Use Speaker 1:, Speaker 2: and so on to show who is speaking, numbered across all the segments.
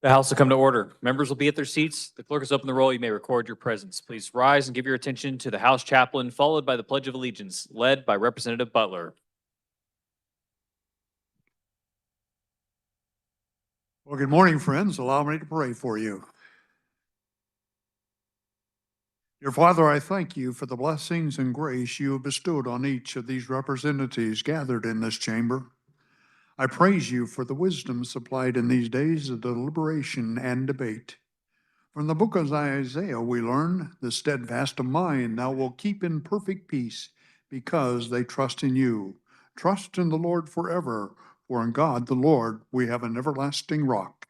Speaker 1: The House will come to order. Members will be at their seats. The clerk has opened the roll. You may record your presence. Please rise and give your attention to the House chaplain, followed by the Pledge of Allegiance, led by Representative Butler.
Speaker 2: Well, good morning, friends. Allow me to pray for you. Dear Father, I thank you for the blessings and grace you have bestowed on each of these representatives gathered in this chamber. I praise you for the wisdom supplied in these days of deliberation and debate. From the book of Isaiah, we learn, the steadfast of mind thou wilt keep in perfect peace, because they trust in you. Trust in the Lord forever, for in God the Lord we have an everlasting rock.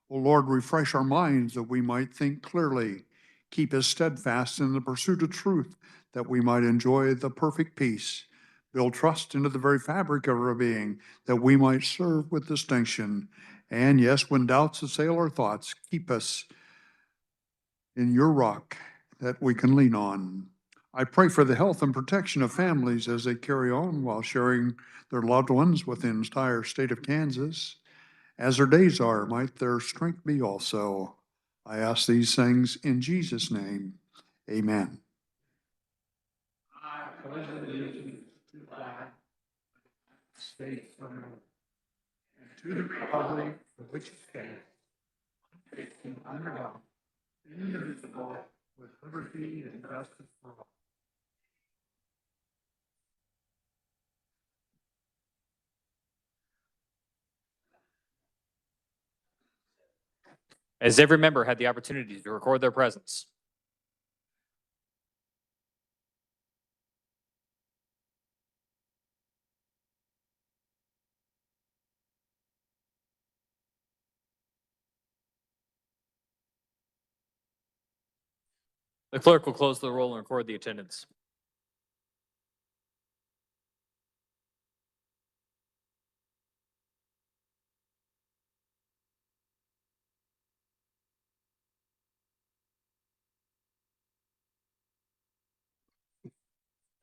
Speaker 2: O Lord, refresh our minds that we might think clearly. Keep us steadfast in the pursuit of truth, that we might enjoy the perfect peace. Build trust into the very fabric of our being, that we might serve with distinction. And yes, when doubts assail our thoughts, keep us in your rock that we can lean on. I pray for the health and protection of families as they carry on while sharing their loved ones within the entire state of Kansas. As their days are, might their strength be also. I ask these things in Jesus' name. Amen. I pledge allegiance to the flag of the States of America and to the republic for which it stands, under God, indivisible, with liberty and justice for all.
Speaker 1: Has every member had the opportunity to record their presence? The clerk will close the roll and record the attendance.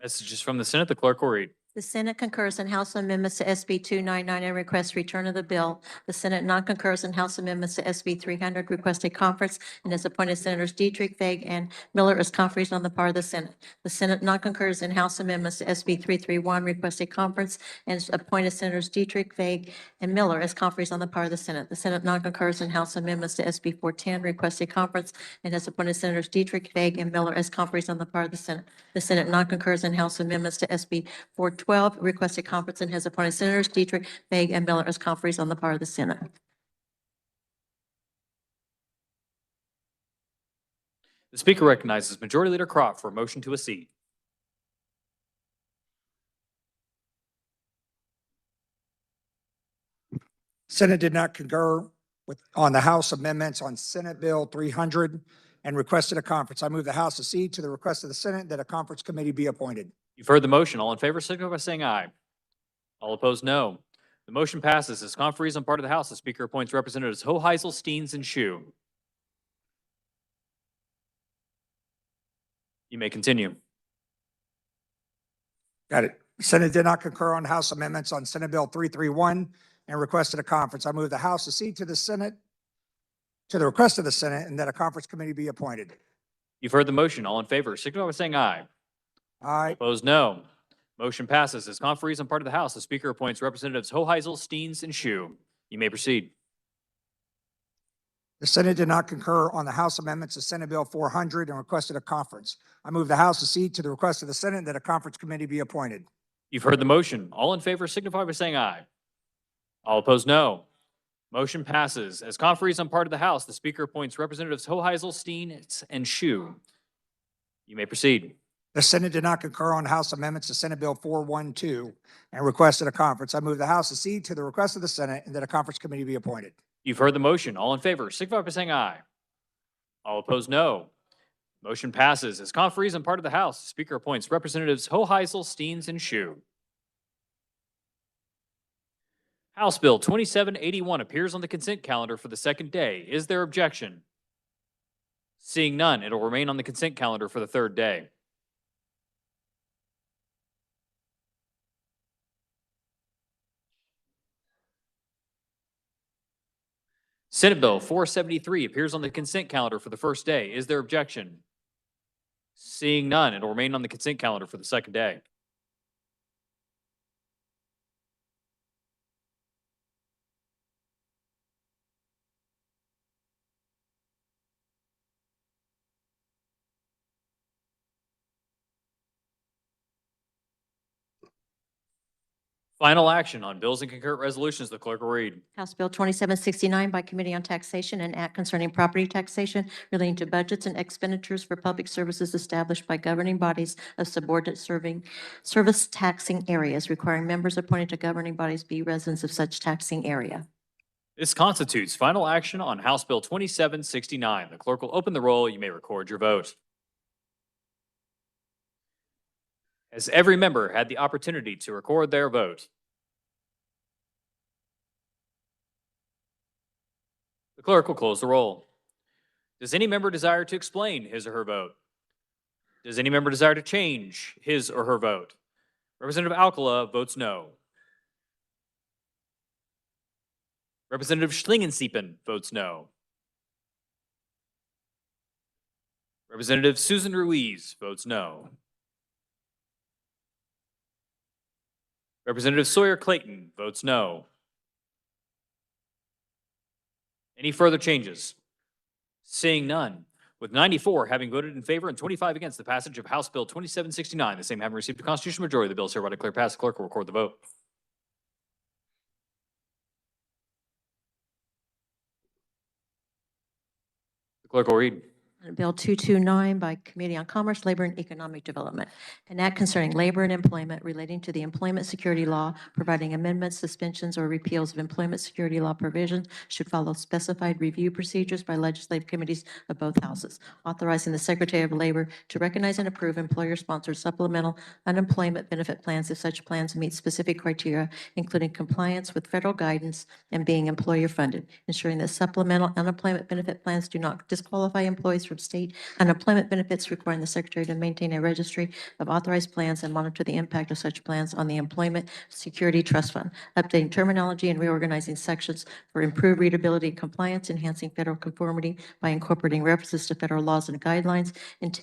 Speaker 1: Messages from the Senate. The clerk will read.
Speaker 3: The Senate concurs in House amendments to SB 299 and requests return of the bill. The Senate non-concurs in House amendments to SB 300, request a conference, and has appointed Senators Dietrich, Vague, and Miller as conferees on the part of the Senate. The Senate non-concurs in House amendments to SB 331, request a conference, and has appointed Senators Dietrich, Vague, and Miller as conferees on the part of the Senate. The Senate non-concurs in House amendments to SB 410, request a conference, and has appointed Senators Dietrich, Vague, and Miller as conferees on the part of the Senate. The Senate non-concurs in House amendments to SB 412, requested conference, and has appointed Senators Dietrich, Vague, and Miller as conferees on the part of the Senate.
Speaker 1: The Speaker recognizes Majority Leader Crop for a motion to a seat.
Speaker 4: Senate did not concur on the House amendments on Senate Bill 300 and requested a conference. I move the House accede to the request of the Senate that a conference committee be appointed.
Speaker 1: You've heard the motion. All in favor, signify by saying aye. All opposed, no. The motion passes. As conferees on part of the House, the Speaker appoints Representatives Hoheisel, Steens, and Shu. You may continue.
Speaker 4: Got it. Senate did not concur on House amendments on Senate Bill 331 and requested a conference. I move the House accede to the Senate, to the request of the Senate, and that a conference committee be appointed.
Speaker 1: You've heard the motion. All in favor, signify by saying aye.
Speaker 4: Aye.
Speaker 1: Opposed, no. Motion passes. As conferees on part of the House, the Speaker appoints Representatives Hoheisel, Steens, and Shu. You may proceed.
Speaker 4: The Senate did not concur on the House amendments to Senate Bill 400 and requested a conference. I move the House accede to the request of the Senate that a conference committee be appointed.
Speaker 1: You've heard the motion. All in favor, signify by saying aye. All opposed, no. Motion passes. As conferees on part of the House, the Speaker appoints Representatives Hoheisel, Steens, and Shu. You may proceed.
Speaker 4: The Senate did not concur on House amendments to Senate Bill 412 and requested a conference. I move the House accede to the request of the Senate and that a conference committee be appointed.
Speaker 1: You've heard the motion. All in favor, signify by saying aye. All opposed, no. Motion passes. As conferees on part of the House, the Speaker appoints Representatives Hoheisel, Steens, and Shu. House Bill 2781 appears on the consent calendar for the second day. Is there objection? Seeing none, it'll remain on the consent calendar for the third day. Senate Bill 473 appears on the consent calendar for the first day. Is there objection? Seeing none, it will remain on the consent calendar for the second day. Final action on bills and concurrent resolutions, the clerk will read.
Speaker 3: House Bill 2769 by Committee on Taxation, an act concerning property taxation relating to budgets and expenditures for public services established by governing bodies of subordinate service taxing areas, requiring members appointed to governing bodies be residents of such taxing area.
Speaker 1: This constitutes final action on House Bill 2769. The clerk will open the roll. You may record your vote. Has every member had the opportunity to record their vote? The clerk will close the roll. Does any member desire to explain his or her vote? Does any member desire to change his or her vote? Representative Alcala votes no. Representative Schlingensiepen votes no. Representative Susan Ruiz votes no. Representative Sawyer Clayton votes no. Any further changes? Seeing none. With 94 having voted in favor and 25 against the passage of House Bill 2769, the same having received a constitutional majority, the bill is hereby declared passed. The clerk will record the vote. The clerk will read.
Speaker 3: Bill 229 by Committee on Commerce, Labor, and Economic Development, an act concerning labor and employment relating to the employment security law, providing amendments, suspensions, or repeals of employment security law provisions should follow specified review procedures by legislative committees of both houses, authorizing the Secretary of Labor to recognize and approve employer-sponsored supplemental unemployment benefit plans if such plans meet specific criteria, including compliance with federal guidance and being employer-funded, ensuring that supplemental unemployment benefit plans do not disqualify employees from state unemployment benefits, requiring the Secretary to maintain a registry of authorized plans and monitor the impact of such plans on the Employment Security Trust Fund, updating terminology and reorganizing sections for improved readability and compliance, enhancing federal conformity by incorporating references to federal laws and guidelines, and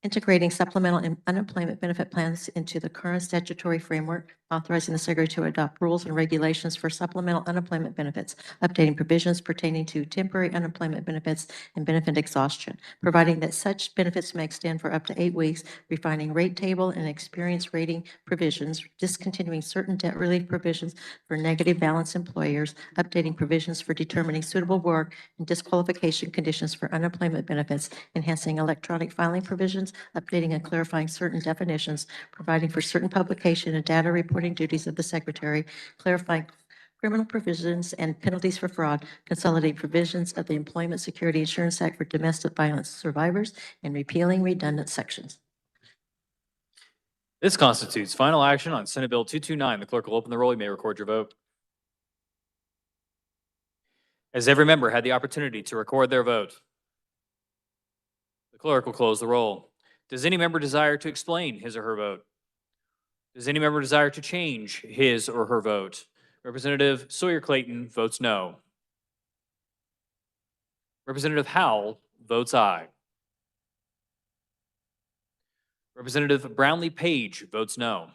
Speaker 3: integrating supplemental and unemployment benefit plans into the current statutory framework, authorizing the Secretary to adopt rules and regulations for supplemental unemployment benefits, updating provisions pertaining to temporary unemployment benefits and benefit exhaustion, providing that such benefits may extend for up to 8 weeks, refining rate table and experience rating provisions, discontinuing certain debt relief provisions for negative balance employers, updating provisions for determining suitable work and disqualification conditions for unemployment benefits, enhancing electronic filing provisions, updating and clarifying certain definitions, providing for certain publication and data reporting duties of the Secretary, clarifying criminal provisions and penalties for fraud, consolidate provisions of the Employment Security Insurance Act for domestic violence survivors, and repealing redundant sections.
Speaker 1: This constitutes final action on Senate Bill 229. The clerk will open the roll. You may record your vote. Has every member had the opportunity to record their vote? The clerk will close the roll. Does any member desire to explain his or her vote? Does any member desire to change his or her vote? Representative Sawyer Clayton votes no. Representative Howell votes aye. Representative Brownlee Page votes no.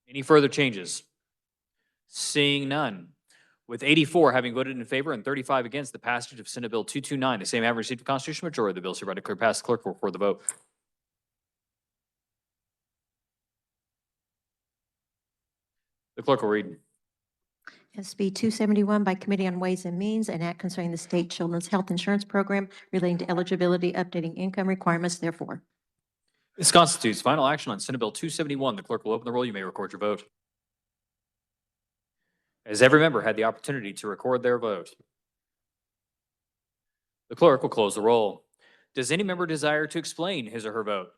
Speaker 1: Any further changes? Seeing none. With 84 having voted in favor and 35 against the passage of Senate Bill 229, the same having received a constitutional majority, the bill is hereby declared passed. The clerk will record the vote. The clerk will read.
Speaker 3: SB 271 by Committee on Ways and Means, an act concerning the state children's health insurance program relating to eligibility, updating income requirements, therefore.
Speaker 1: This constitutes final action on Senate Bill 271. The clerk will open the roll. You may record your vote. Has every member had the opportunity to record their vote? The clerk will close the roll. Does any member desire to explain his or her vote?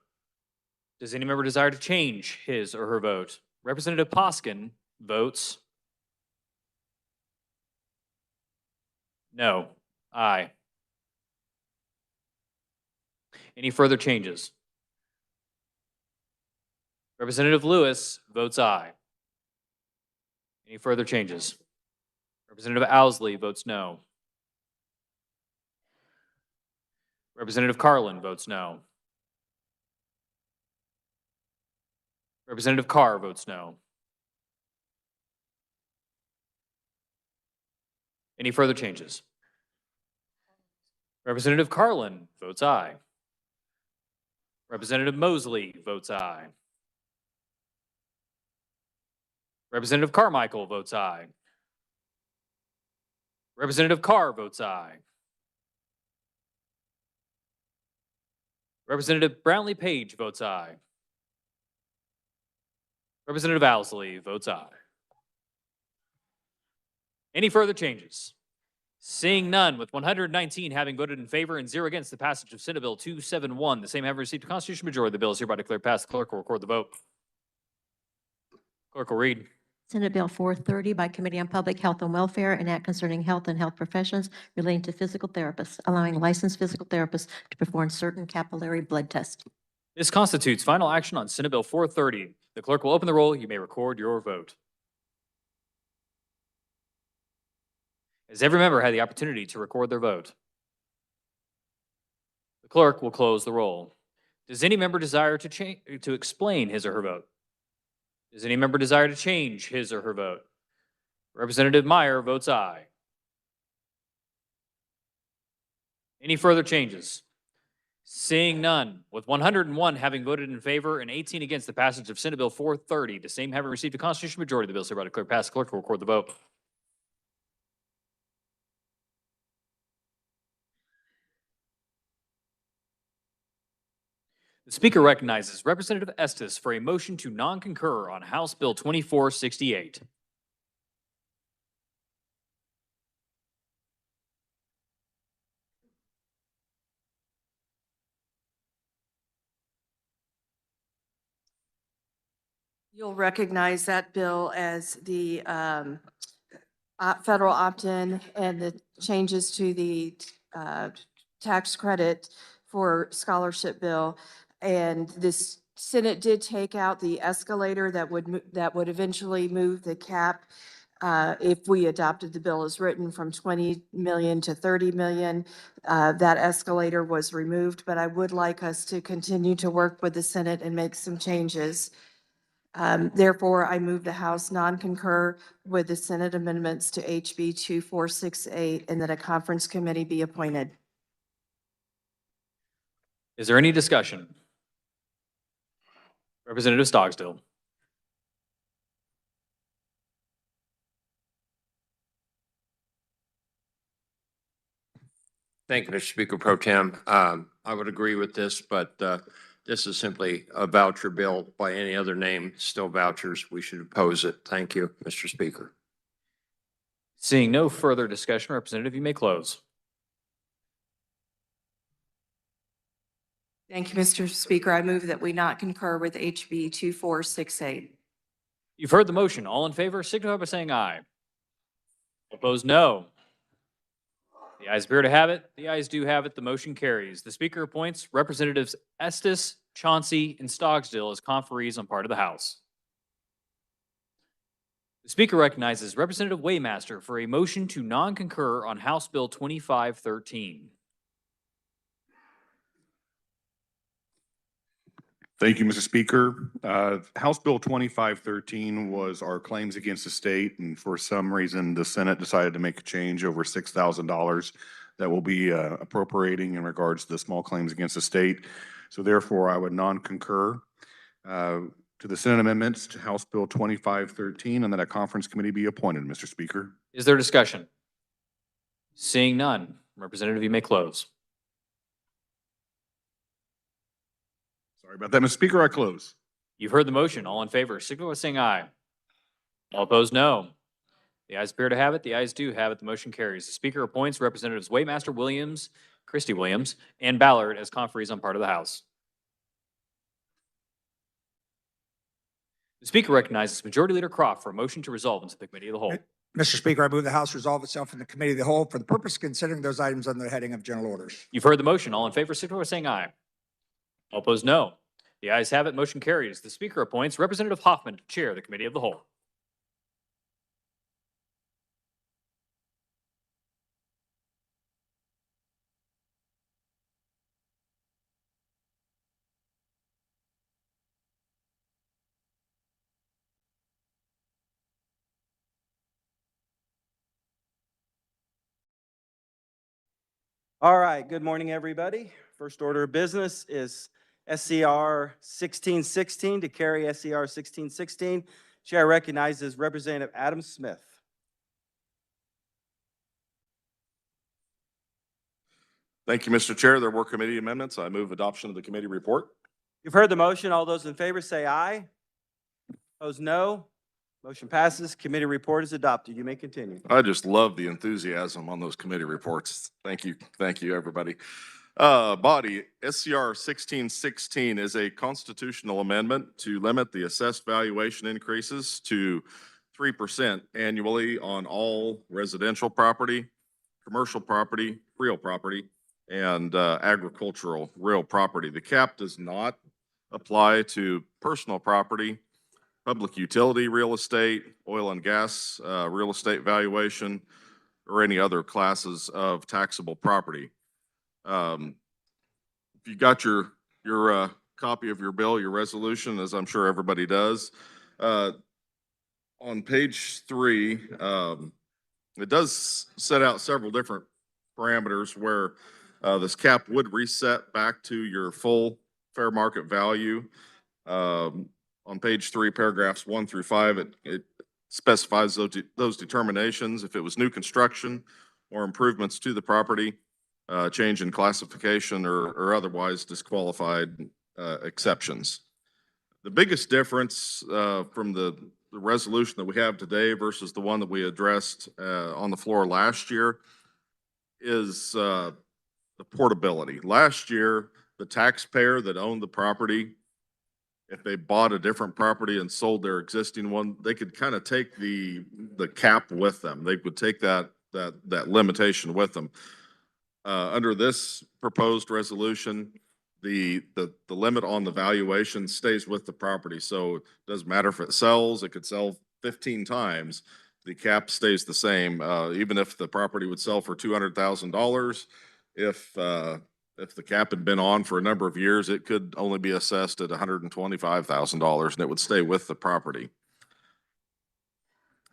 Speaker 1: Does any member desire to change his or her vote? Representative Poskin votes no. Aye. Any further changes? Representative Lewis votes aye. Any further changes? Representative Owsley votes no. Representative Carlin votes no. Representative Carr votes no. Any further changes? Representative Carlin votes aye. Representative Mosley votes aye. Representative Carmichael votes aye. Representative Carr votes aye. Representative Brownlee Page votes aye. Representative Owsley votes aye. Any further changes? Seeing none, with 119 having voted in favor and 0 against the passage of Senate Bill 271, the same having received a constitutional majority, the bill is hereby declared passed. The clerk will record the vote. Clerk will read.
Speaker 3: Senate Bill 430 by Committee on Public Health and Welfare, an act concerning health and health professions relating to physical therapists, allowing licensed physical therapists to perform certain capillary blood tests.
Speaker 1: This constitutes final action on Senate Bill 430. The clerk will open the roll. You may record your vote. Has every member had the opportunity to record their vote? The clerk will close the roll. Does any member desire to explain his or her vote? Does any member desire to change his or her vote? Representative Meyer votes aye. Any further changes? Seeing none, with 101 having voted in favor and 18 against the passage of Senate Bill 430, the same having received a constitutional majority, the bill is hereby declared passed. The clerk will record the vote. The Speaker recognizes Representative Estes for a motion to non-concur on House Bill 2468.
Speaker 5: You'll recognize that bill as the federal opt-in and the changes to the tax credit for scholarship bill. And this Senate did take out the escalator that would eventually move the cap if we adopted the bill as written from 20 million to 30 million. That escalator was removed, but I would like us to continue to work with the Senate and make some changes. Therefore, I move the House non-concur with the Senate amendments to HB 2468 and that a conference committee be appointed.
Speaker 1: Is there any discussion? Representative Stogsdill.
Speaker 6: Thank you, Mr. Speaker Pro Tem. I would agree with this, but this is simply a voucher bill by any other name, still vouchers. We should oppose it. Thank you, Mr. Speaker.
Speaker 1: Seeing no further discussion, Representative, you may close.
Speaker 5: Thank you, Mr. Speaker. I move that we not concur with HB 2468.
Speaker 1: You've heard the motion. All in favor, signify by saying aye. Opposed, no. The ayes appear to have it. The ayes do have it. The motion carries. The Speaker appoints Representatives Estes, Chauncey, and Stogsdill as conferees on part of the House. The Speaker recognizes Representative Waymaster for a motion to non-concur on House Bill 2513.
Speaker 7: Thank you, Mr. Speaker. House Bill 2513 was our claims against the state, and for some reason, the Senate decided to make a change over $6,000 that will be appropriating in regards to the small claims against the state. So therefore, I would non-concur to the Senate amendments to House Bill 2513 and that a conference committee be appointed, Mr. Speaker.
Speaker 1: Is there discussion? Seeing none, Representative, you may close.
Speaker 7: Sorry about that, Mr. Speaker. I close.
Speaker 1: You've heard the motion. All in favor, signify by saying aye. All opposed, no. The ayes appear to have it. The ayes do have it. The motion carries. The Speaker appoints Representatives Waymaster Williams, Christie Williams, and Ballard as conferees on part of the House. The Speaker recognizes Majority Leader Croft for a motion to resolve into the Committee of the Whole.
Speaker 4: Mr. Speaker, I move the House resolve itself in the Committee of the Whole for the purpose of considering those items under the heading of general orders.
Speaker 1: You've heard the motion. All in favor, signify by saying aye. All opposed, no. The ayes have it. Motion carries. The Speaker appoints Representative Hoffman to chair the Committee of the Whole.
Speaker 8: All right, good morning, everybody. First order of business is SCR 1616 to carry SCR 1616. Chair recognizes Representative Adam Smith.
Speaker 9: Thank you, Mr. Chair. There were committee amendments. I move adoption of the committee report.
Speaker 8: You've heard the motion. All those in favor say aye. Opposed, no. Motion passes. Committee report is adopted. You may continue.
Speaker 9: I just love the enthusiasm on those committee reports. Thank you. Thank you, everybody. Body, SCR 1616 is a constitutional amendment to limit the assessed valuation increases to 3% annually on all residential property, commercial property, real property, and agricultural real property. The cap does not apply to personal property, public utility real estate, oil and gas real estate valuation, or any other classes of taxable property. If you got your copy of your bill, your resolution, as I'm sure everybody does, on page 3, it does set out several different parameters where this cap would reset back to your full fair market value. On page 3, paragraphs 1 through 5, it specifies those determinations. If it was new construction or improvements to the property, change in classification or otherwise disqualified exceptions. The biggest difference from the resolution that we have today versus the one that we addressed on the floor last year is the portability. Last year, the taxpayer that owned the property, if they bought a different property and sold their existing one, they could kind of take the cap with them. They would take that limitation with them. Under this proposed resolution, the limit on the valuation stays with the property. So it doesn't matter if it sells, it could sell 15 times. The cap stays the same, even if the property would sell for $200,000. If the cap had been on for a number of years, it could only be assessed at $125,000 and it would stay with the property.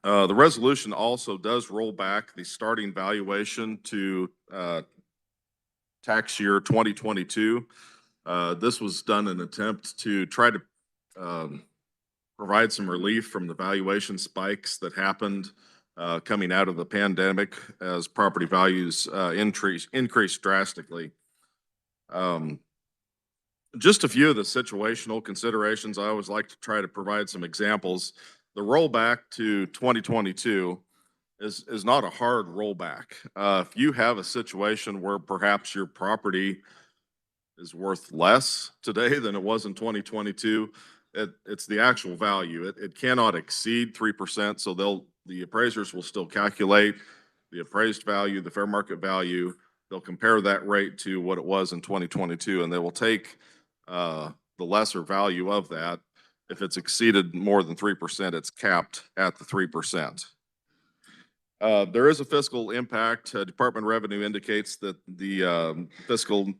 Speaker 9: The resolution also does roll back the starting valuation to tax year 2022. This was done in an attempt to try to provide some relief from the valuation spikes that happened coming out of the pandemic as property values increased drastically. Just a few of the situational considerations. I always like to try to provide some examples. The rollback to 2022 is not a hard rollback. If you have a situation where perhaps your property is worth less today than it was in 2022, it's the actual value. It cannot exceed 3%, so the appraisers will still calculate the appraised value, the fair market value. They'll compare that rate to what it was in 2022, and they will take the lesser value of that. If it's exceeded more than 3%, it's capped at the 3%. There is a fiscal impact. Department of Revenue indicates that the fiscal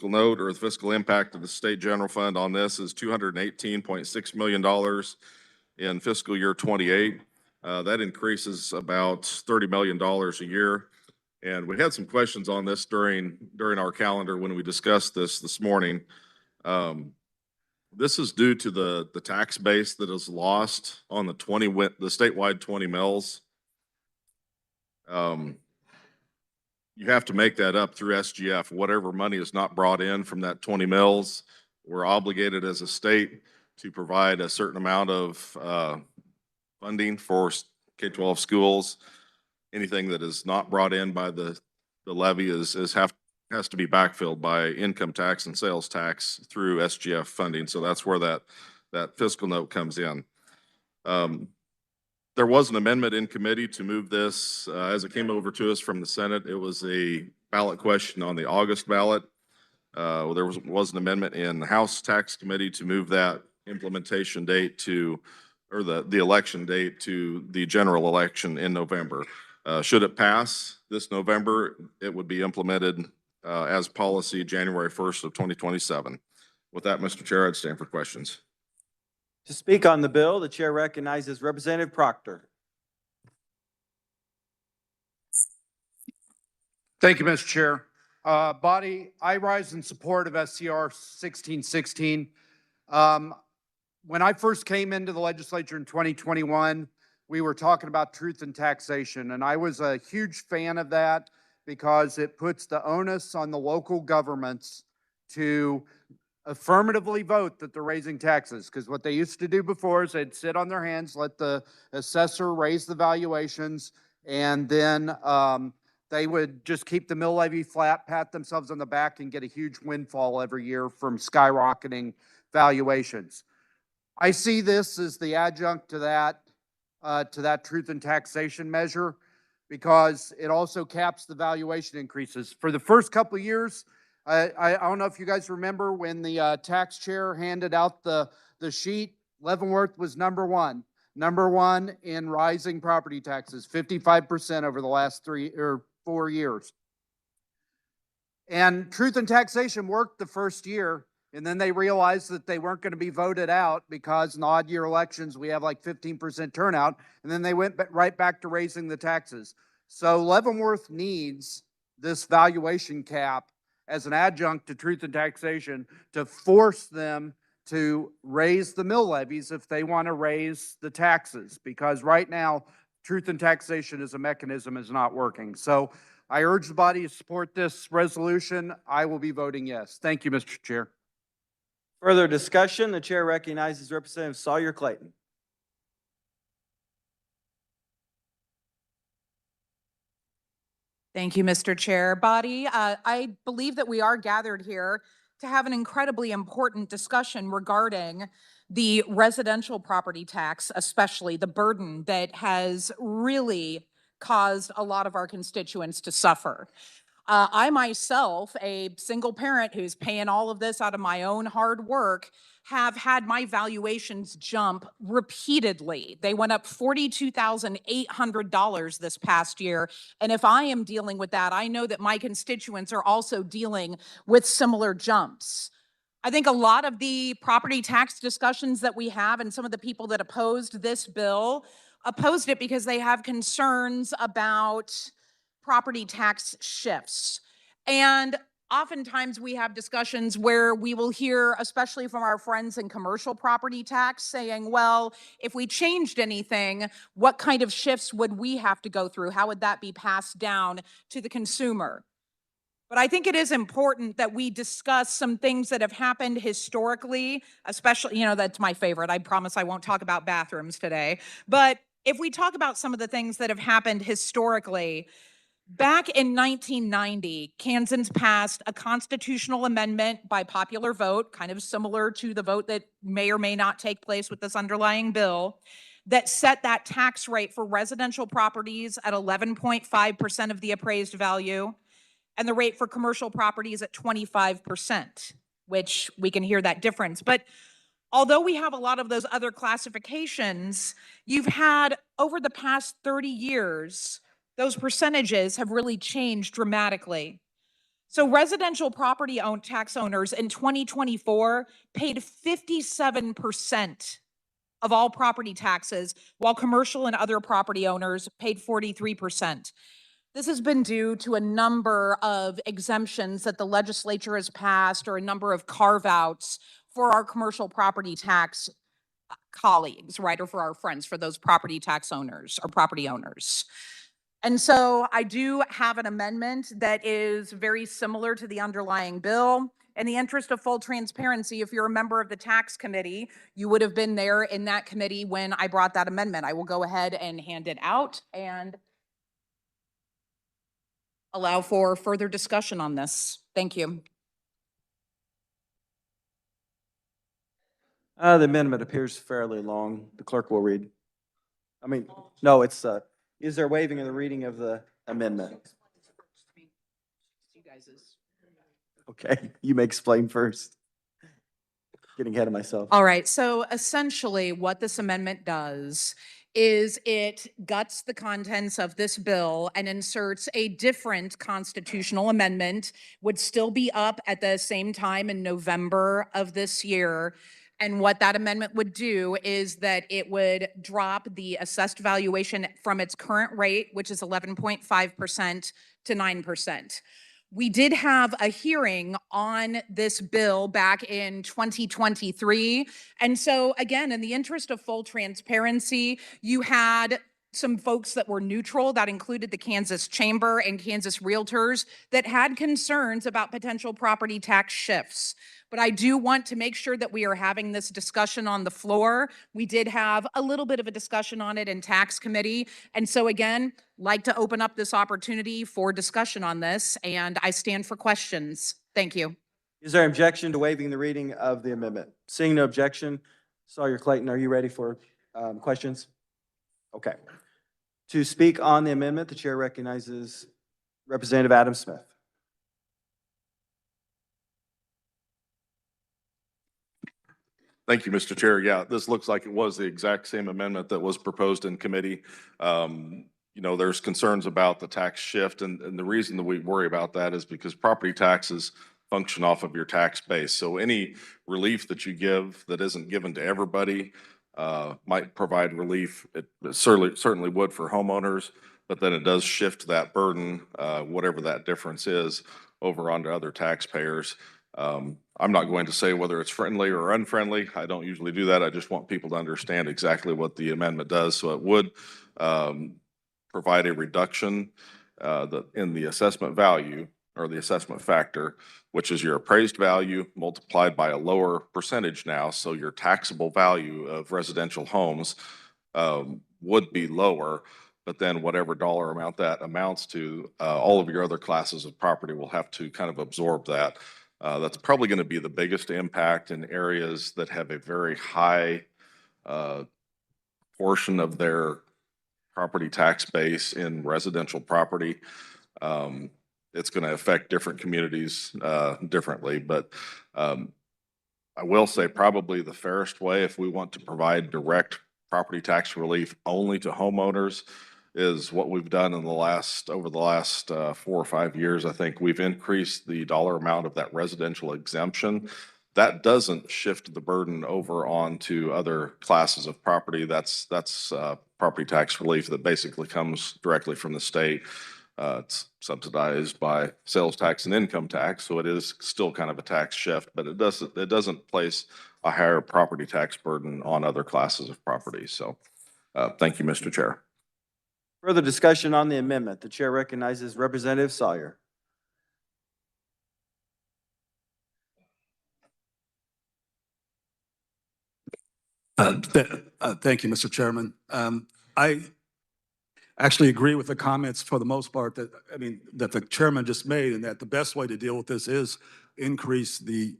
Speaker 9: note or the fiscal impact of the state general fund on this is $218.6 million in fiscal year 28. That increases about $30 million a year. And we had some questions on this during our calendar when we discussed this morning. This is due to the tax base that is lost on the statewide 20 mills. You have to make that up through SGF. Whatever money is not brought in from that 20 mills, we're obligated as a state to provide a certain amount of funding for K-12 schools. Anything that is not brought in by the levy has to be backfilled by income tax and sales tax through SGF funding. So that's where that fiscal note comes in. There was an amendment in committee to move this as it came over to us from the Senate. It was a ballot question on the August ballot. There was an amendment in the House Tax Committee to move that implementation date or the election date to the general election in November. Should it pass this November, it would be implemented as policy January 1st of 2027. With that, Mr. Chair, I'd stand for questions.
Speaker 8: To speak on the bill, the chair recognizes Representative Proctor.
Speaker 2: Thank you, Mr. Chair.
Speaker 10: Body, I rise in support of SCR 1616. When I first came into the legislature in 2021, we were talking about truth in taxation, and I was a huge fan of that because it puts the onus on the local governments to affirmatively vote that they're raising taxes. Because what they used to do before is they'd sit on their hands, let the assessor raise the valuations, and then they would just keep the mill levy flat, pat themselves on the back, and get a huge windfall every year from skyrocketing valuations. I see this as the adjunct to that truth in taxation measure, because it also caps the valuation increases. For the first couple of years, I don't know if you guys remember when the tax chair handed out the sheet, Leavenworth was number one in rising property taxes, 55% over the last 3 or 4 years. And truth in taxation worked the first year, and then they realized that they weren't going to be voted out because in odd year elections, we have like 15% turnout, and then they went right back to raising the taxes. So Leavenworth needs this valuation cap as an adjunct to truth in taxation to force them to raise the mill levies if they want to raise the taxes, because right now, truth in taxation as a mechanism is not working. So I urge the body to support this resolution. I will be voting yes. Thank you, Mr. Chair.
Speaker 8: Further discussion, the chair recognizes Representative Sawyer Clayton.
Speaker 11: Thank you, Mr. Chair. Body, I believe that we are gathered here to have an incredibly important discussion regarding the residential property tax, especially the burden that has really caused a lot of our constituents to suffer. I myself, a single parent who's paying all of this out of my own hard work, have had my valuations jump repeatedly. They went up $42,800 this past year. And if I am dealing with that, I know that my constituents are also dealing with similar jumps. I think a lot of the property tax discussions that we have, and some of the people that opposed this bill opposed it because they have concerns about property tax shifts. And oftentimes we have discussions where we will hear, especially from our friends in commercial property tax, saying, well, if we changed anything, what kind of shifts would we have to go through? How would that be passed down to the consumer? But I think it is important that we discuss some things that have happened historically, especially, that's my favorite. I promise I won't talk about bathrooms today. But if we talk about some of the things that have happened historically, back in 1990, Kansans passed a constitutional amendment by popular vote, kind of similar to the vote that may or may not take place with this underlying bill, that set that tax rate for residential properties at 11.5% of the appraised value, and the rate for commercial properties at 25%, which we can hear that difference. But although we have a lot of those other classifications, you've had over the past 30 years, those percentages have really changed dramatically. So residential property tax owners in 2024 paid 57% of all property taxes, while commercial and other property owners paid 43%. This has been due to a number of exemptions that the legislature has passed, or a number of carve-outs for our commercial property tax colleagues, right? Or for our friends, for those property tax owners or property owners. And so I do have an amendment that is very similar to the underlying bill. In the interest of full transparency, if you're a member of the tax committee, you would have been there in that committee when I brought that amendment. I will go ahead and hand it out and allow for further discussion on this. Thank you.
Speaker 8: The amendment appears fairly long. The clerk will read. No, it's, is there waiving of the reading of the amendment? Okay, you may explain first. Getting ahead of myself.
Speaker 11: All right, so essentially what this amendment does is it guts the contents of this bill and inserts a different constitutional amendment, would still be up at the same time in November of this year. And what that amendment would do is that it would drop the assessed valuation from its current rate, which is 11.5%, to 9%. We did have a hearing on this bill back in 2023. And so again, in the interest of full transparency, you had some folks that were neutral, that included the Kansas Chamber and Kansas Realtors, that had concerns about potential property tax shifts. But I do want to make sure that we are having this discussion on the floor. We did have a little bit of a discussion on it in tax committee. And so again, like to open up this opportunity for discussion on this, and I stand for questions. Thank you.
Speaker 8: Is there objection to waiving the reading of the amendment? Seeing no objection, Sawyer Clayton, are you ready for questions? Okay. To speak on the amendment, the chair recognizes Representative Adam Smith.
Speaker 9: Thank you, Mr. Chair. Yeah, this looks like it was the exact same amendment that was proposed in committee. You know, there's concerns about the tax shift, and the reason that we worry about that is because property taxes function off of your tax base. So any relief that you give that isn't given to everybody might provide relief. It certainly would for homeowners, but then it does shift that burden, whatever that difference is, over onto other taxpayers. I'm not going to say whether it's friendly or unfriendly. I don't usually do that. I just want people to understand exactly what the amendment does. So it would provide a reduction in the assessment value or the assessment factor, which is your appraised value multiplied by a lower percentage now. So your taxable value of residential homes would be lower, but then whatever dollar amount that amounts to, all of your other classes of property will have to kind of absorb that. That's probably going to be the biggest impact in areas that have a very high portion of their property tax base in residential property. It's going to affect different communities differently, but I will say probably the fairest way, if we want to provide direct property tax relief only to homeowners, is what we've done in over the last 4 or 5 years. I think we've increased the dollar amount of that residential exemption. That doesn't shift the burden over onto other classes of property. That's property tax relief that basically comes directly from the state. It's subsidized by sales tax and income tax, so it is still kind of a tax shift, but it doesn't place a higher property tax burden on other classes of property. So thank you, Mr. Chair.
Speaker 8: Further discussion on the amendment. The chair recognizes Representative Sawyer.
Speaker 12: Thank you, Mr. Chairman. I actually agree with the comments for the most part that the chairman just made, and that the best way to deal with this is increase the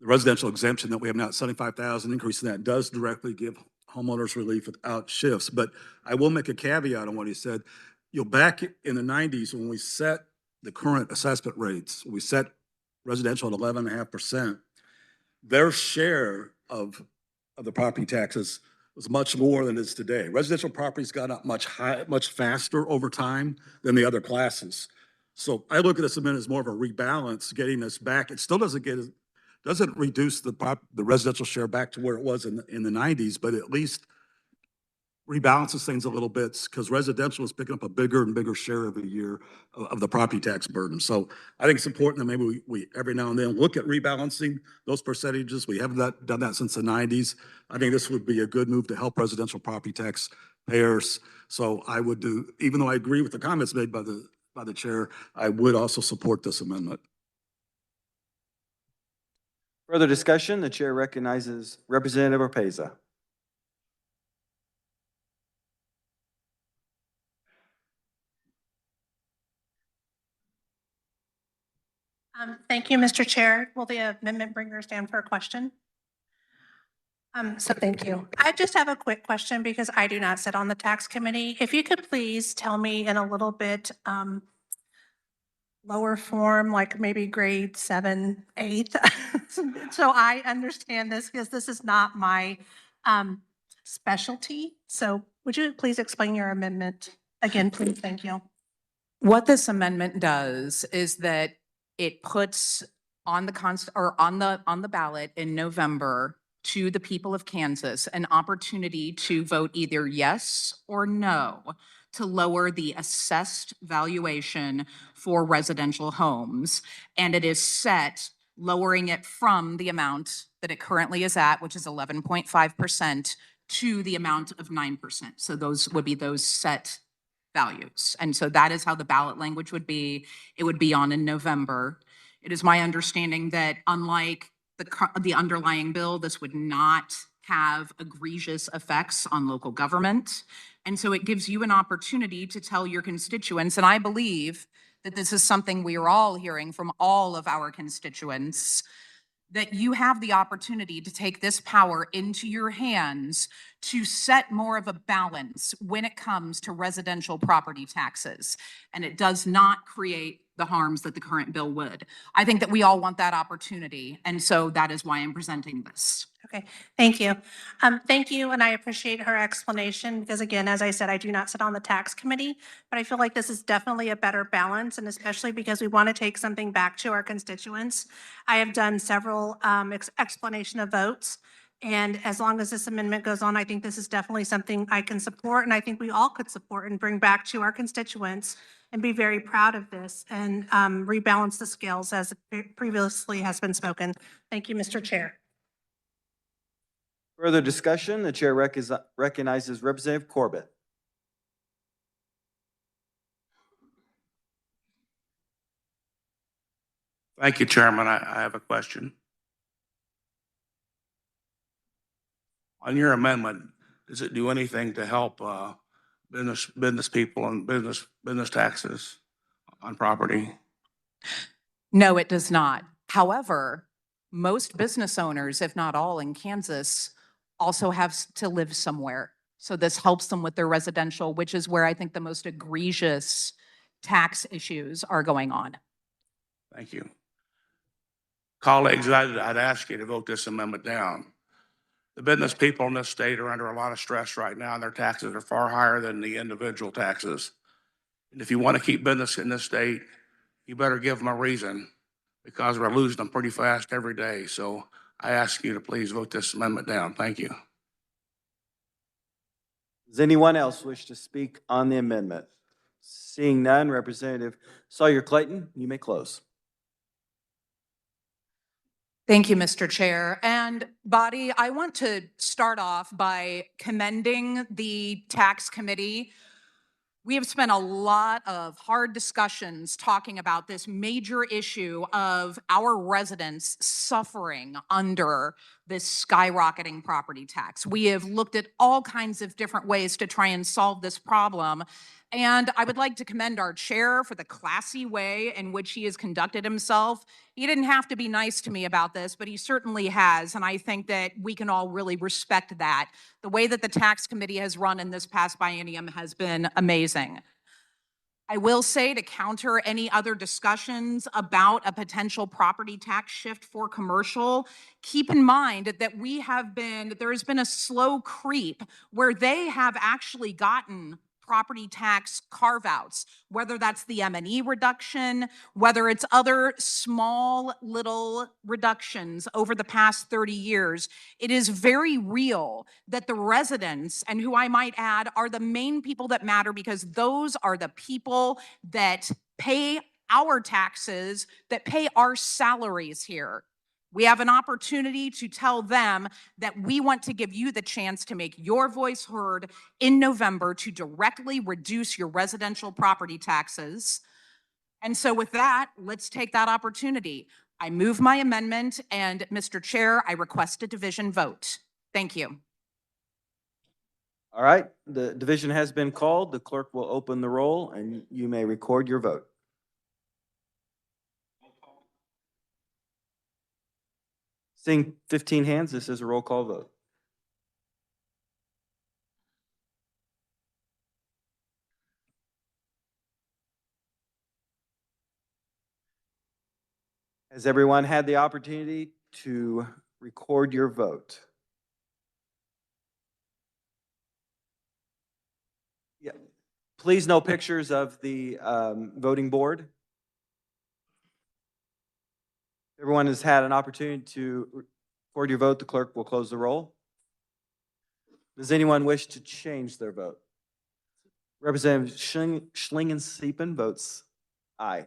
Speaker 12: residential exemption that we have now at 75,000. Increasing that does directly give homeowners relief without shifts. But I will make a caveat on what he said. Back in the 90s, when we set the current assessment rates, we set residential at 11.5%. Their share of the property taxes was much more than it is today. Residential properties got up much faster over time than the other classes. So I look at this amendment as more of a rebalance, getting us back. It still doesn't reduce the residential share back to where it was in the 90s, but at least rebalances things a little bit, because residential is picking up a bigger and bigger share every year of the property tax burden. So I think it's important that maybe we every now and then look at rebalancing those percentages. We haven't done that since the 90s. I think this would be a good move to help residential property tax payers. So I would even though I agree with the comments made by the chair, I would also support this amendment.
Speaker 8: Further discussion. The chair recognizes Representative Orpeza.
Speaker 13: Thank you, Mr. Chair. Will the amendment bringer stand for a question? So thank you. I just have a quick question because I do not sit on the tax committee. If you could please tell me in a little bit lower form, like maybe grade 7, 8, so I understand this, because this is not my specialty. So would you please explain your amendment again, please? Thank you.
Speaker 11: What this amendment does is that it puts on the ballot in November to the people of Kansas an opportunity to vote either yes or no to lower the assessed valuation for residential homes. And it is set, lowering it from the amount that it currently is at, which is 11.5%, to the amount of 9%. So those would be those set values. And so that is how the ballot language would be. It would be on in November. It is my understanding that unlike the underlying bill, this would not have egregious effects on local government. And so it gives you an opportunity to tell your constituents, and I believe that this is something we are all hearing from all of our constituents, that you have the opportunity to take this power into your hands to set more of a balance when it comes to residential property taxes. And it does not create the harms that the current bill would. I think that we all want that opportunity. And so that is why I'm presenting this.
Speaker 13: Okay, thank you. Thank you, and I appreciate her explanation, because again, as I said, I do not sit on the tax committee, but I feel like this is definitely a better balance, and especially because we want to take something back to our constituents. I have done several explanation of votes, and as long as this amendment goes on, I think this is definitely something I can support, and I think we all could support and bring back to our constituents and be very proud of this and rebalance the scales as previously has been spoken. Thank you, Mr. Chair.
Speaker 8: Further discussion, the chair recognizes Representative Corbett.
Speaker 14: Thank you, Chairman. I have a question. On your amendment, does it do anything to help business people and business taxes on property?
Speaker 11: No, it does not. However, most business owners, if not all in Kansas, also have to live somewhere. So this helps them with their residential, which is where I think the most egregious tax issues are going on.
Speaker 14: Thank you. Colleagues, I'd ask you to vote this amendment down. The business people in this state are under a lot of stress right now, and their taxes are far higher than the individual taxes. And if you want to keep business in this state, you better give them a reason, because we're losing them pretty fast every day. So I ask you to please vote this amendment down. Thank you.
Speaker 8: Does anyone else wish to speak on the amendment? Seeing none, Representative Sawyer-Clayton, you may close.
Speaker 11: Thank you, Mr. Chair. And body, I want to start off by commending the tax committee. We have spent a lot of hard discussions talking about this major issue of our residents suffering under this skyrocketing property tax. We have looked at all kinds of different ways to try and solve this problem. And I would like to commend our chair for the classy way in which he has conducted himself. He didn't have to be nice to me about this, but he certainly has. And I think that we can all really respect that. The way that the tax committee has run in this past biennium has been amazing. I will say, to counter any other discussions about a potential property tax shift for commercial, keep in mind that there has been a slow creep where they have actually gotten property tax carve-outs, whether that's the M&E reduction, whether it's other small little reductions over the past 30 years. It is very real that the residents, and who I might add are the main people that matter, because those are the people that pay our taxes, that pay our salaries here. We have an opportunity to tell them that we want to give you the chance to make your voice heard in November to directly reduce your residential property taxes. And so with that, let's take that opportunity. I move my amendment, and Mr. Chair, I request a division vote. Thank you.
Speaker 8: All right, the division has been called. The clerk will open the roll, and you may record your vote. Seeing 15 hands, this is a roll call vote. Has everyone had the opportunity to record your vote? Yeah. Please, no pictures of the voting board. Everyone has had an opportunity Record your vote. The clerk will close the roll. Does anyone wish to change their vote? Representative Schlingensieben votes aye.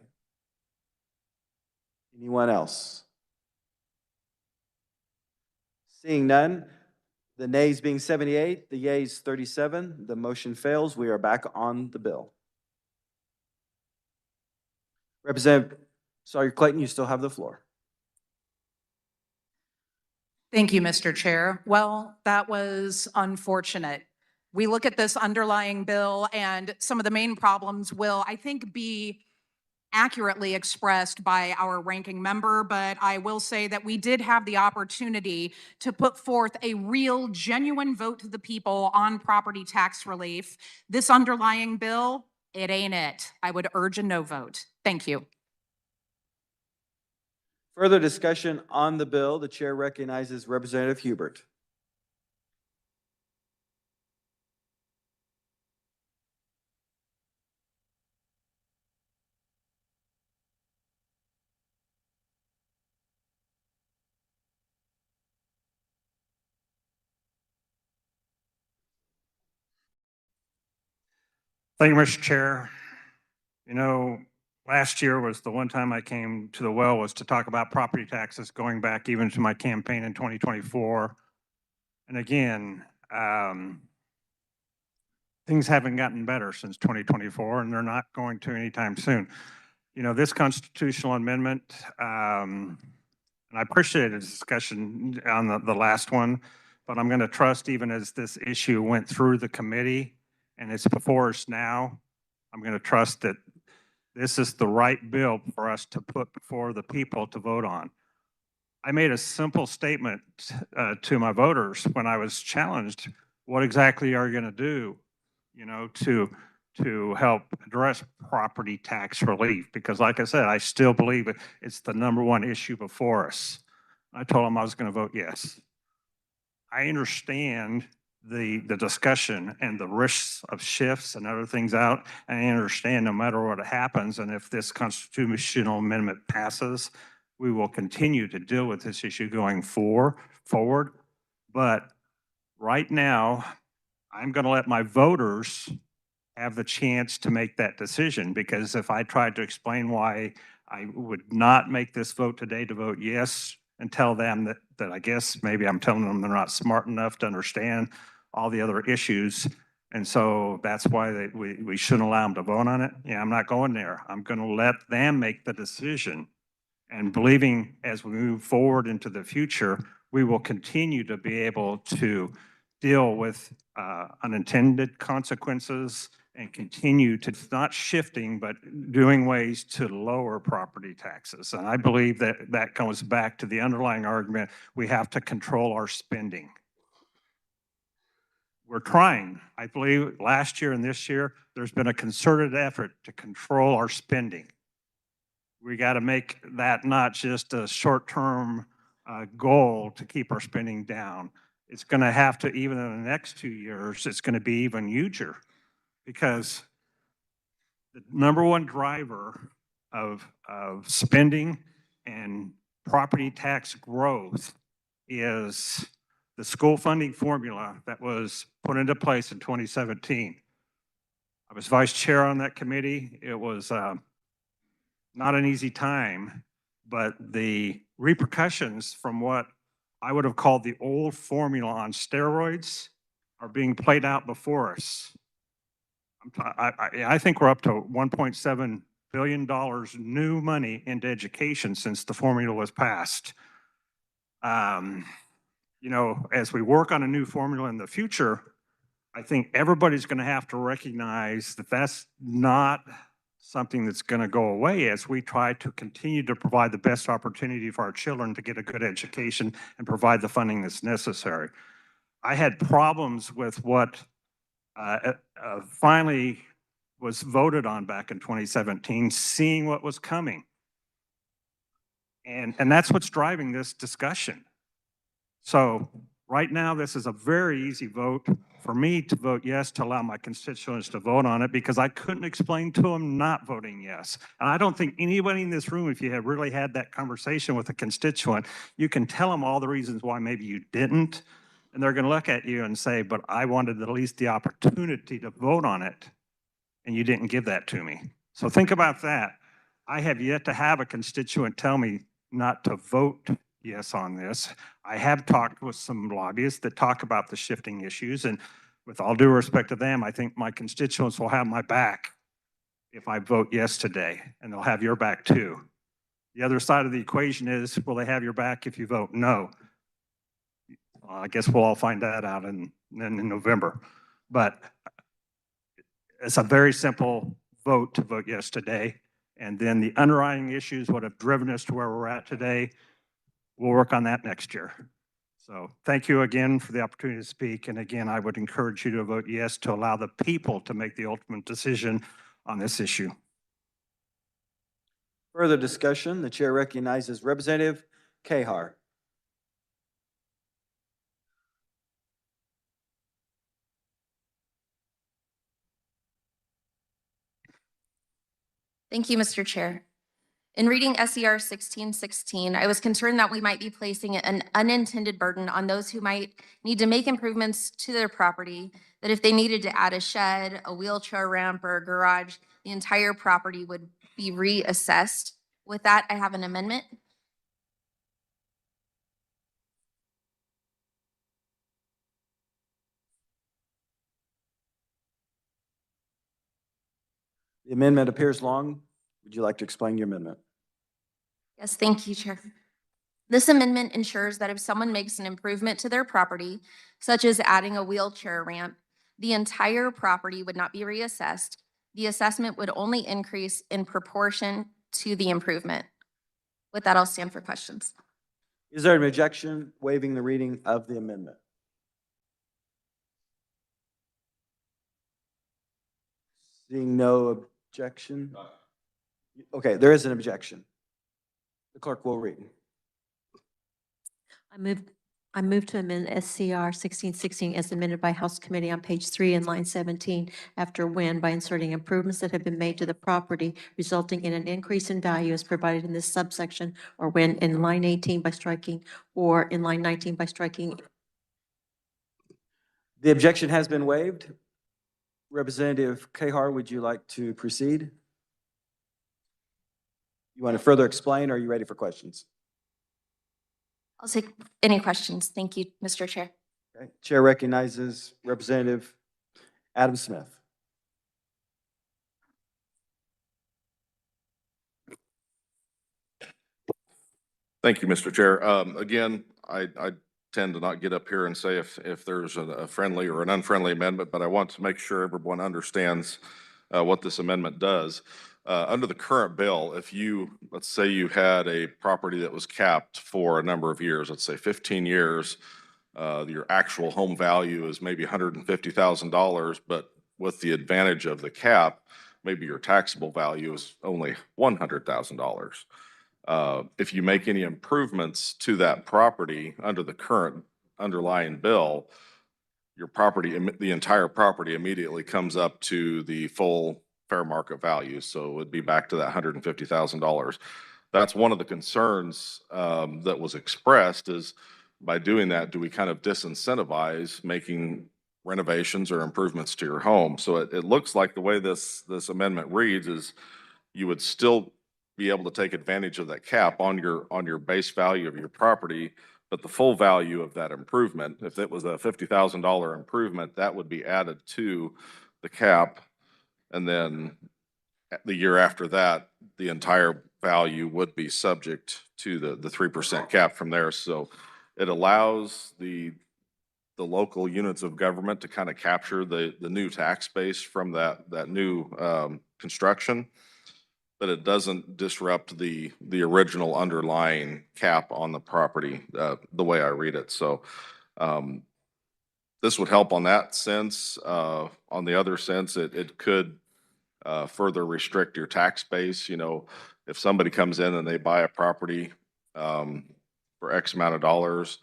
Speaker 8: Anyone else? Seeing none, the nays being 78, the yeas 37, the motion fails. We are back on the bill. Representative Sawyer-Clayton, you still have the floor.
Speaker 11: Thank you, Mr. Chair. Well, that was unfortunate. We look at this underlying bill and some of the main problems will, I think, be accurately expressed by our ranking member, but I will say that we did have the opportunity to put forth a real, genuine vote to the people on property tax relief. This underlying bill, it ain't it. I would urge a no vote. Thank you.
Speaker 8: Further discussion on the bill. The chair recognizes Representative Hubert.
Speaker 15: Thank you, Mr. Chair. You know, last year was the one time I came to the well was to talk about property taxes going back even to my campaign in 2024. And again, things haven't gotten better since 2024 and they're not going to anytime soon. You know, this constitutional amendment, and I appreciated the discussion on the last one, but I'm going to trust even as this issue went through the committee and it's before us now, I'm going to trust that this is the right bill for us to put before the people to vote on. I made a simple statement to my voters when I was challenged, what exactly are you going to do, you know, to help address property tax relief? Because like I said, I still believe it's the #1 issue before us. I told them I was going to vote yes. I understand the discussion and the risks of shifts and other things out. And I understand no matter what happens, and if this constitutional amendment passes, we will continue to deal with this issue going forward. But right now, I'm going to let my voters have the chance to make that decision, because if I tried to explain why I would not make this vote today to vote yes and tell them that I guess maybe I'm telling them they're not smart enough to understand all the other issues. And so that's why we shouldn't allow them to vote on it. Yeah, I'm not going there. I'm going to let them make the decision. And believing as we move forward into the future, we will continue to be able to deal with unintended consequences and continue to not shifting, but doing ways to lower property taxes. And I believe that goes back to the underlying argument, we have to control our spending. We're trying. I believe last year and this year, there's been a concerted effort to control our spending. We got to make that not just a short-term goal to keep our spending down. It's going to have to, even in the next 2 years, it's going to be even huger, because the #1 driver of spending and property tax growth is the school funding formula that was put into place in 2017. I was vice chair on that committee. It was not an easy time, but the repercussions from what I would have called the old formula on steroids are being played out before us. I think we're up to $1.7 billion new money into education since the formula was passed. You know, as we work on a new formula in the future, I think everybody's going to have to recognize that that's not something that's going to go away as we try to continue to provide the best opportunity for our children to get a good education and provide the funding that's necessary. I had problems with what finally was voted on back in 2017, seeing what was coming. And that's what's driving this discussion. So right now, this is a very easy vote for me to vote yes to allow my constituents to vote on it because I couldn't explain to them not voting yes. And I don't think anybody in this room, if you have really had that conversation with a constituent, you can tell them all the reasons why maybe you didn't. And they're going to look at you and say, but I wanted at least the opportunity to vote on it. And you didn't give that to me. So think about that. I have yet to have a constituent tell me not to vote yes on this. I have talked with some lobbyists that talk about the shifting issues, and with all due respect to them, I think my constituents will have my back if I vote yes today, and they'll have your back too. The other side of the equation is, will they have your back if you vote no? Well, I guess we'll all find that out in November. But it's a very simple vote to vote yes today. And then the underlying issues, what have driven us to where we're at today, we'll work on that next year. So thank you again for the opportunity to speak. And again, I would encourage you to vote yes to allow the people to make the ultimate decision on this issue.
Speaker 8: Further discussion, the chair recognizes Representative Kahar.
Speaker 16: Thank you, Mr. Chair. In reading SER 1616, I was concerned that we might be placing an unintended burden on those who might need to make improvements to their property, that if they needed to add a shed, a wheelchair ramp, or a garage, the entire property would be reassessed. With that, I have an amendment.
Speaker 8: The amendment appears long. Would you like to explain your amendment?
Speaker 16: Yes, thank you, Chair. This amendment ensures that if someone makes an improvement to their property, such as adding a wheelchair ramp, the entire property would not be reassessed. The assessment would only increase in proportion to the improvement. With that, I'll stand for questions.
Speaker 8: Is there an objection waiving the reading of the amendment? Seeing no objection? Okay, there is an objection. The clerk will read.
Speaker 3: I move to amend SCR 1616 as amended by House Committee on page 3 and line 17 after when by inserting improvements that have been made to the property resulting in an increase in value as provided in this subsection, or when in line 18 by striking, or in line 19 by striking.
Speaker 8: The objection has been waived. Representative Kahar, would you like to proceed? You want to further explain, or are you ready for questions?
Speaker 16: I'll take any questions. Thank you, Mr. Chair.
Speaker 8: Okay. Chair recognizes Representative Adam Smith.
Speaker 9: Thank you, Mr. Chair. Again, I tend to not get up here and say if there's a friendly or an unfriendly amendment, but I want to make sure everyone understands what this amendment does. Under the current bill, if let's say you had a property that was capped for a number of years, let's say 15 years, your actual home value is maybe $150,000, but with the advantage of the cap, maybe your taxable value is only $100,000. If you make any improvements to that property under the current underlying bill, your property, the entire property immediately comes up to the full fair market value. So it would be back to that $150,000. That's one of the concerns that was expressed is by doing that, do we kind of disincentivize making renovations or improvements to your home? So it looks like the way this amendment reads is you would still be able to take advantage of that cap on your base value of your property, but the full value of that improvement, if it was a $50,000 improvement, that would be added to the cap. And then the year after that, the entire value would be subject to the 3% cap from there. So it allows the local units of government to kind of capture the new tax base from that new construction, but it doesn't disrupt the original underlying cap on the property, the way I read it. So this would help on that sense. On the other sense, it could further restrict your tax base. You know, if somebody comes in and they buy a property for X amount of dollars,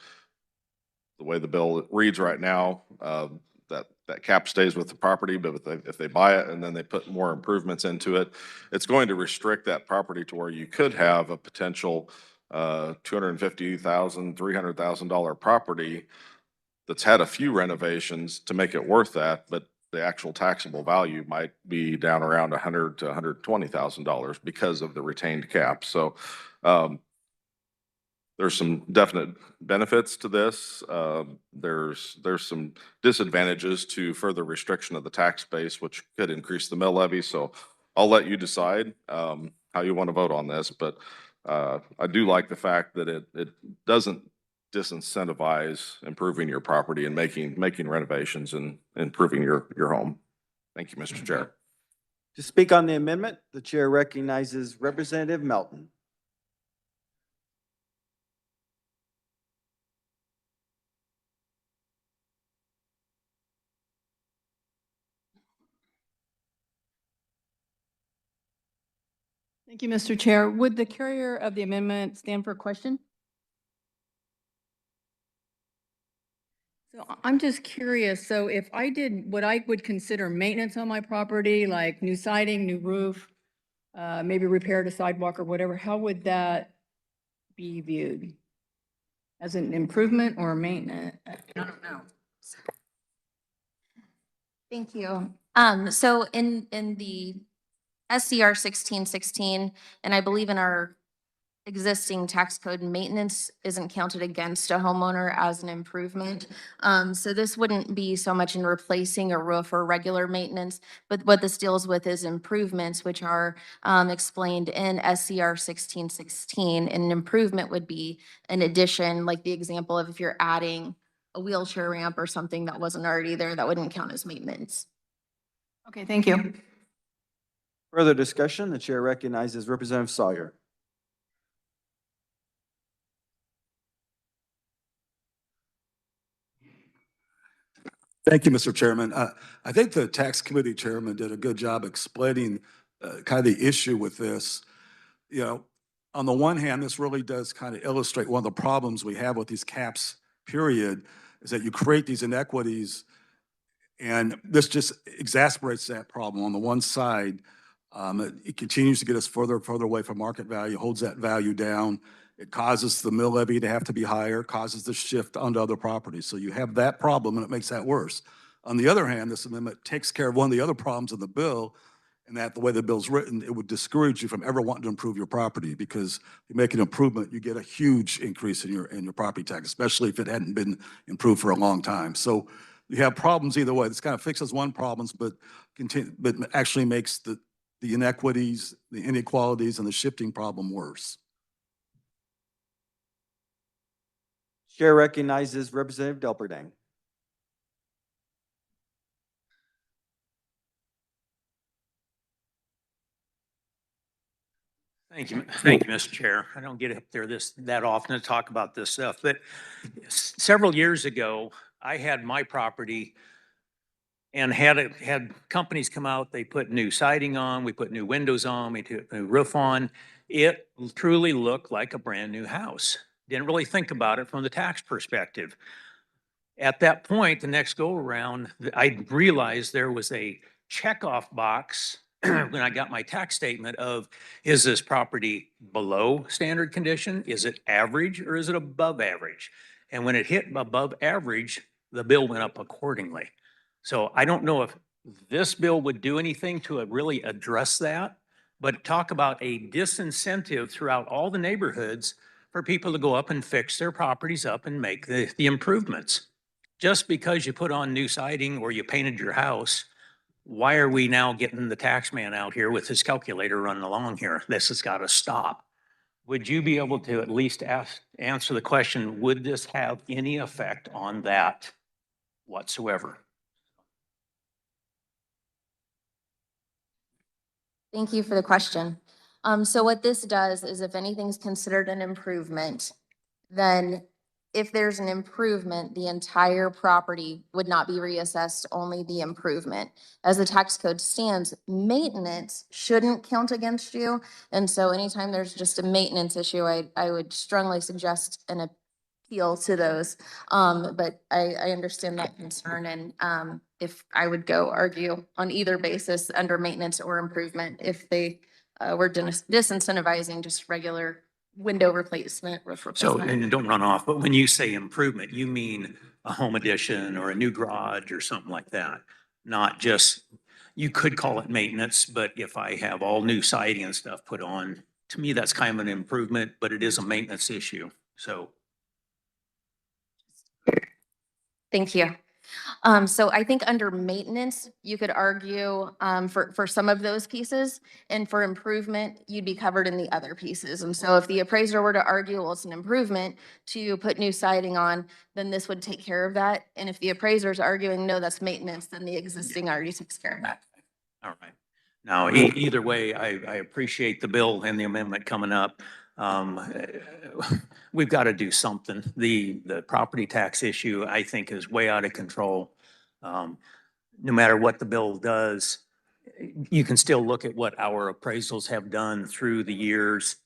Speaker 9: the way the bill reads right now, that that cap stays with the property, but if they buy it and then they put more improvements into it, it's going to restrict that property to where you could have a potential $250,000, $300,000 property that's had a few renovations to make it worth that, but the actual taxable value might be down around $100,000 to $120,000 because of the retained cap. So there's some definite benefits to this. There's some disadvantages to further restriction of the tax base, which could increase the mill levy. So I'll let you decide how you want to vote on this, but I do like the fact that it doesn't disincentivize improving your property and making renovations and improving your home. Thank you, Mr. Chair.
Speaker 8: To speak on the amendment, the chair recognizes Representative Melton.
Speaker 17: Thank you, Mr. Chair. Would the carrier of the amendment stand for a question? So I'm just curious, so if I did what I would consider maintenance on my property, like new siding, new roof, maybe repaired a sidewalk or whatever, how would that be viewed? As an improvement or maintenance? I don't know.
Speaker 16: Thank you. So in the SCR 1616, and I believe in our existing tax code, maintenance isn't counted against a homeowner as an improvement. So this wouldn't be so much in replacing a roof or regular maintenance, but what this deals with is improvements, which are explained in SCR 1616. And an improvement would be an addition, like the example of if you're adding a wheelchair ramp or something that wasn't already there, that wouldn't count as maintenance.
Speaker 17: Okay, thank you.
Speaker 8: Further discussion, the chair recognizes Representative Sawyer.
Speaker 12: Thank you, Mr. Chairman. I think the tax committee chairman did a good job explaining kind of the issue with this. You know, on the one hand, this really does kind of illustrate one of the problems we have with these caps, period, is that you create these inequities, and this just exacerbates that problem. On the one side, it continues to get us further and further away from market value, holds that value down. It causes the mill levy to have to be higher, causes the shift onto other properties. So you have that problem, and it makes that worse. On the other hand, this amendment takes care of one of the other problems in the bill, and that the way the bill's written, it would discourage you from ever wanting to improve your property, because you make an improvement, you get a huge increase in your property tax, especially if it hadn't been improved for a long time. So you have problems either way. This kind of fixes one problems, but actually makes the inequities, the inequalities, and the shifting problem worse.
Speaker 8: Chair recognizes Representative Delperdang.
Speaker 18: Thank you, Mr. Chair. I don't get up there that often to talk about this stuff, but several years ago, I had my property and had companies come out. They put new siding on, we put new windows on, we put a new roof on. It truly looked like a brand new house. Didn't really think about it from the tax perspective. At that point, the next go around, I realized there was a checkoff box when I got my tax statement of, is this property below standard condition? Is it average, or is it above average? And when it hit above average, the bill went up accordingly. So I don't know if this bill would do anything to really address that, but talk about a disincentive throughout all the neighborhoods for people to go up and fix their properties up and make the improvements. Just because you put on new siding or you painted your house, why are we now getting the tax man out here with his calculator running along here? This has got to stop. Would you be able to at least answer the question, would this have any effect on that whatsoever?
Speaker 16: Thank you for the question. So what this does is if anything's considered an improvement, then if there's an improvement, the entire property would not be reassessed, only the improvement. As the tax code stands, maintenance shouldn't count against you. And so anytime there's just a maintenance issue, I would strongly suggest an appeal to those. But I understand that concern, and if I would go argue on either basis under maintenance or improvement, if they were disincentivizing just regular window replacement, roof
Speaker 18: So,
Speaker 16: replacement.
Speaker 18: and don't run off, but when you say improvement, you mean a home addition or a new garage or something like that? Not just, you could call it maintenance, but if I have all new siding and stuff put on, to me, that's kind of an improvement, but it is a maintenance issue. So
Speaker 16: Thank you. So I think under maintenance, you could argue for some of those pieces, and for improvement, you'd be covered in the other pieces. And so if the appraiser were to argue, well, it's an improvement to put new siding on, then this would take care of that. And if the appraiser is arguing, no, that's maintenance, then the existing already takes care of that.
Speaker 18: all right. Now, either way, I appreciate the bill and the amendment coming up. We've got to do something. The property tax issue, I think, is way out of control. No matter what the bill does, you can still look at what our appraisals have done through the years.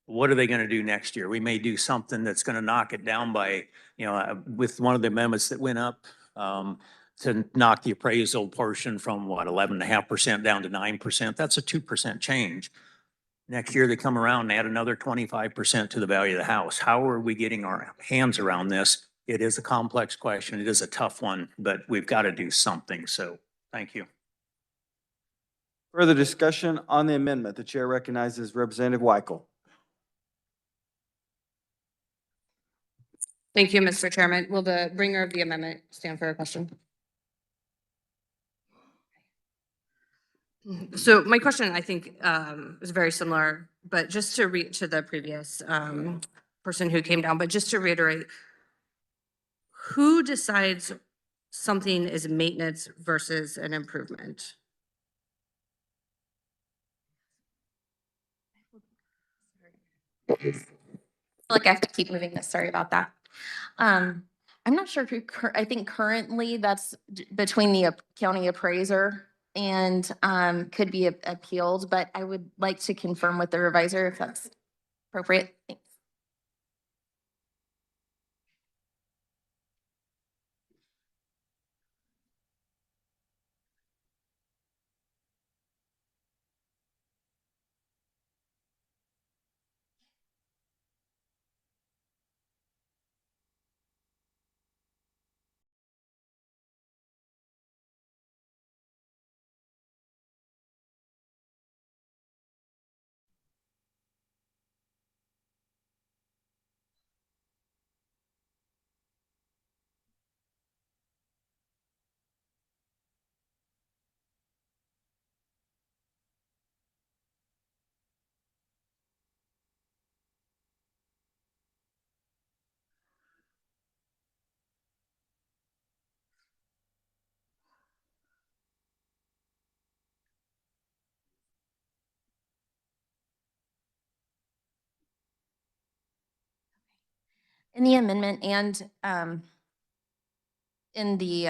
Speaker 18: What are they going to do next year? We may do something that's going to knock it down by, with one of the amendments that went up, to knock the appraisal portion from what, 11.5% down to 9%. That's a 2% change. Next year, they come around and add another 25% to the value of the house. How are we getting our hands around this? It is a complex question. It is a tough one, but we've got to do something. So thank you.
Speaker 8: Further discussion on the amendment. The chair recognizes Representative Weichel.
Speaker 19: Thank you, Mr. Chairman. Will the bringer of the amendment stand for a question? So my question, I think, is very similar, but just to read to the previous person who came down, but just to reiterate, who decides something is maintenance versus an improvement?
Speaker 16: I feel like I have to keep moving this. Sorry about that. I'm not sure who, I think currently that's between the county appraiser and could be appealed, but I would like to confirm with the revisor if that's appropriate. Thanks. In the amendment and in the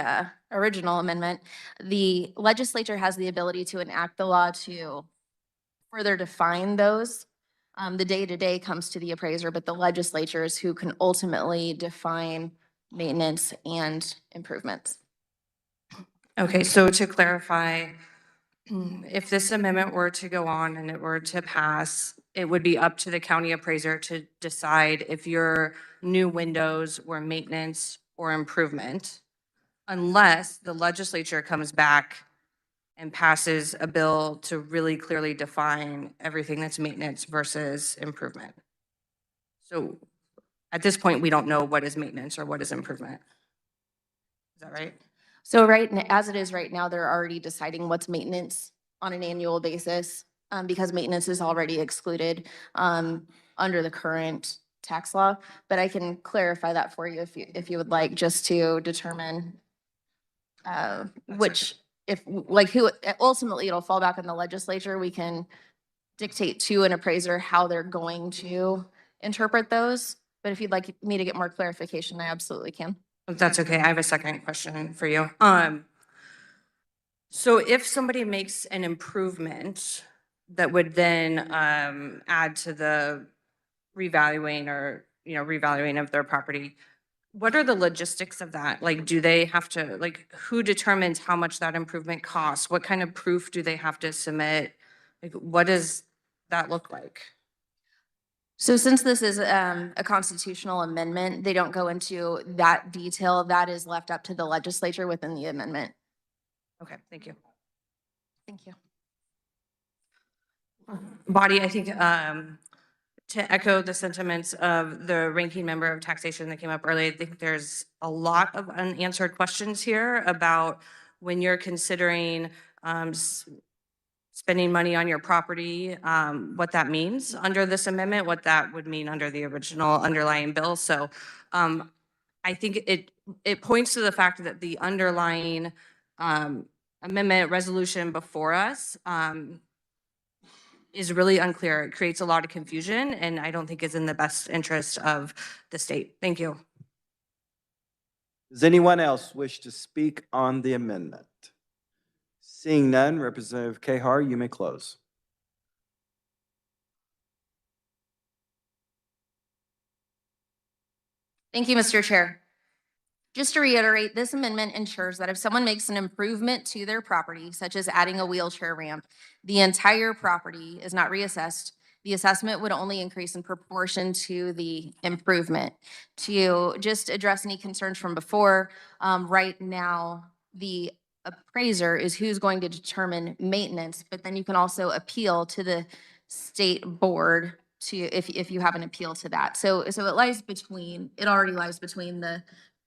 Speaker 16: original amendment, the legislature has the ability to enact the law to further define those. The day-to-day comes to the appraiser, but the legislature is who can ultimately define maintenance and improvements.
Speaker 19: Okay, so to clarify, if this amendment were to go on and it were to pass, it would be up to the county appraiser to decide if your new windows were maintenance or improvement, unless the legislature comes back and passes a bill to really clearly define everything that's maintenance versus improvement. So at this point, we don't know what is maintenance or what is improvement. Is that right?
Speaker 16: So as it is right now, they're already deciding what's maintenance on an annual basis because maintenance is already excluded under the current tax law. But I can clarify that for you if you would like, just to determine which, who, ultimately it'll fall back on the legislature. We can dictate to an appraiser how they're going to interpret those. But if you'd like me to get more clarification, I absolutely can.
Speaker 19: That's okay. I have a second question for you. So if somebody makes an improvement that would then add to the revaluing or revaluing of their property. What are the logistics of that? Like, do they have to, like, who determines how much that improvement costs? What kind of proof do they have to submit? Like, what does that look like?
Speaker 16: So since this is a constitutional amendment, they don't go into that detail. That is left up to the legislature within the amendment.
Speaker 19: Okay, thank you.
Speaker 16: Thank you.
Speaker 19: Body, I think, to echo the sentiments of the ranking member of taxation that came up earlier, I think there's a lot of unanswered questions here about when you're considering spending money on your property, what that means under this amendment, what that would mean under the original underlying bill. So I think it points to the fact that the underlying amendment resolution before us is really unclear. It creates a lot of confusion, and I don't think is in the best interest of the state. Thank you.
Speaker 8: Does anyone else wish to speak on the amendment? Seeing none, Representative Kahar, you may close.
Speaker 16: Thank you, Mr. Chair. Just to reiterate, this amendment ensures that if someone makes an improvement to their property, such as adding a wheelchair ramp, the entire property is not reassessed. The assessment would only increase in proportion to the improvement. To just address any concerns from before, right now, the appraiser is who's going to determine maintenance, but then you can also appeal to the state board to, if you have an appeal to that. So it already lies between the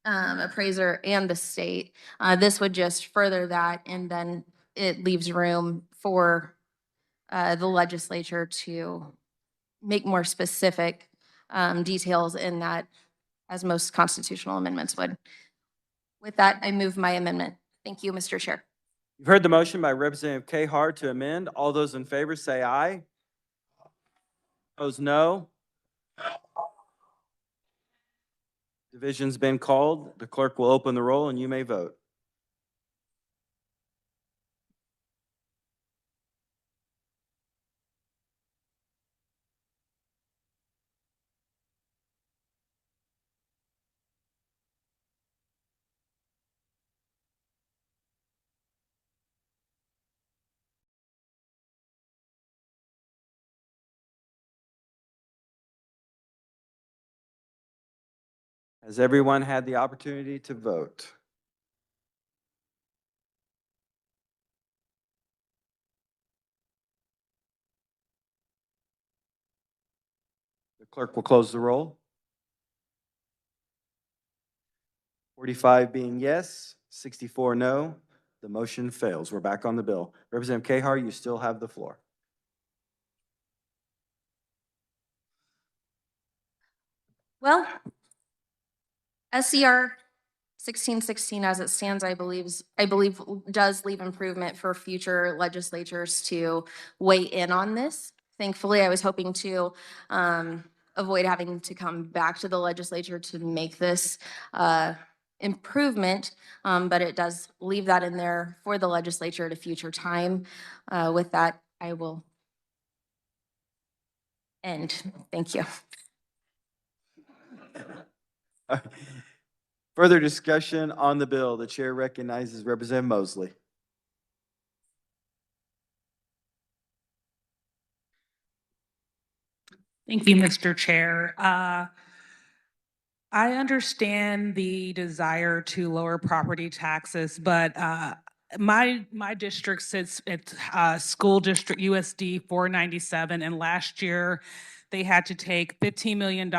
Speaker 16: appraiser and the state. This would just further that, and then it leaves room for the legislature to make more specific details in that, as most constitutional amendments would. With that, I move my amendment. Thank you, Mr. Chair.
Speaker 8: You've heard the motion by Representative Kahar to amend. All those in favor say aye. Opposed, no. Division's been called. The clerk will open the roll and you may vote. Has everyone had the opportunity to vote? The clerk will close the roll. 45 being yes, 64 no. The motion fails. We're back on the bill. Representative Kahar, you still have the floor.
Speaker 16: Well, SCR 1616 as it stands, I believe does leave improvement for future legislatures to weigh in on this. Thankfully, I was hoping to avoid having to come back to the legislature to make this improvement, but it does leave that in there for the legislature at a future time. With that, I will end. Thank you.
Speaker 8: Further discussion on the bill. The chair recognizes Representative Mosley.
Speaker 20: Thank you, Mr. Chair. I understand the desire to lower property taxes, but my district sits at school district USD 497, and last year they had to take $15 million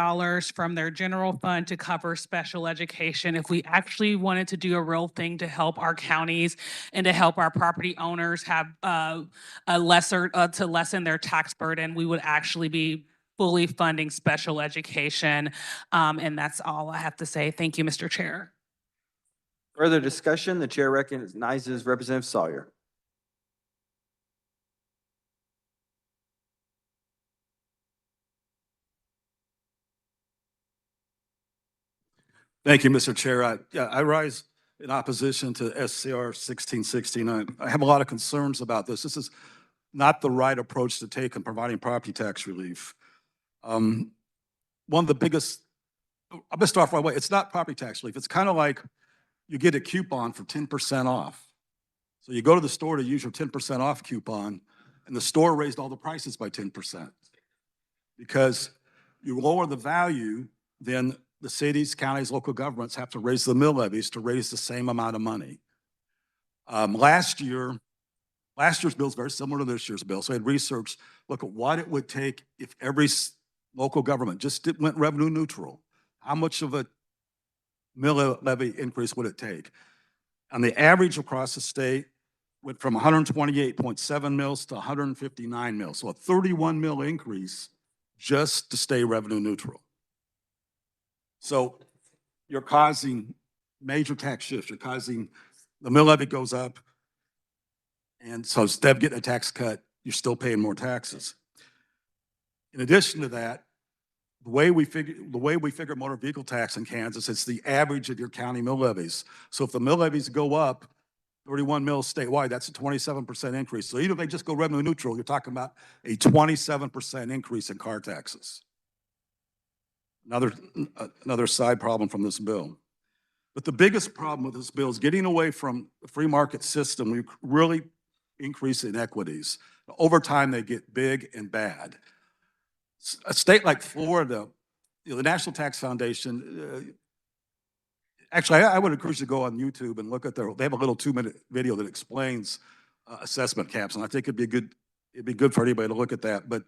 Speaker 20: from their general fund to cover special education. If we actually wanted to do a real thing to help our counties and to help our property owners have a lesser, to lessen their tax burden, we would actually be fully funding special education. And that's all I have to say. Thank you, Mr. Chair.
Speaker 8: Further discussion. The chair recognizes Representative Sawyer.
Speaker 12: Thank you, Mr. Chair. I rise in opposition to SCR 1616. I have a lot of concerns about this. This is not the right approach to take in providing property tax relief. One of the biggest I'm gonna start right away. It's not property tax relief. It's kind of like you get a coupon for 10% off. So you go to the store to use your 10% off coupon, and the store raised all the prices by 10%. Because you lower the value, then the cities, counties, local governments have to raise the mill levies to raise the same amount of money. Last year's bill is very similar to this year's bill. So I had researched, look at what it would take if every local government just went revenue neutral. How much of a mill levy increase would it take? On the average across the state, went from 128.7 mils to 159 mils. So a 31 mil increase just to stay revenue neutral. So you're causing major tax shifts. You're causing the mill levy goes up. And so instead of getting a tax cut, you're still paying more taxes. In addition to that, the way we figure motor vehicle tax in Kansas, it's the average of your county mill levies. So if the mill levies go up 31 mils statewide, that's a 27% increase. So even if they just go revenue neutral, you're talking about a 27% increase in car taxes. Another side problem from this bill. But the biggest problem with this bill is getting away from the free market system. We really increase inequities. Over time, they get big and bad. A state like Florida, the National Tax Foundation, actually, I would encourage you to go on YouTube and look at they have a little 2-minute video that explains assessment caps, and I think it'd be good for anybody to look at that. But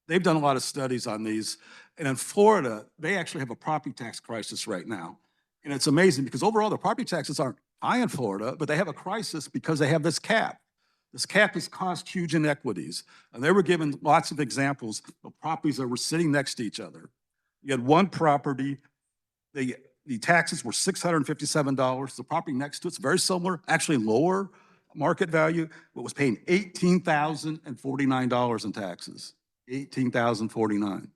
Speaker 12: they've done a lot of studies on these, and in Florida, they actually have a property tax crisis right now, and it's amazing because overall the property taxes aren't high in Florida, but they have a crisis because they have this cap. This cap has caused huge inequities, and they were given lots of examples of properties that were sitting next to each other. You had one property, the taxes were $657. The property next to it's very similar, actually lower market value, but was paying $18,049 in taxes. $18,049.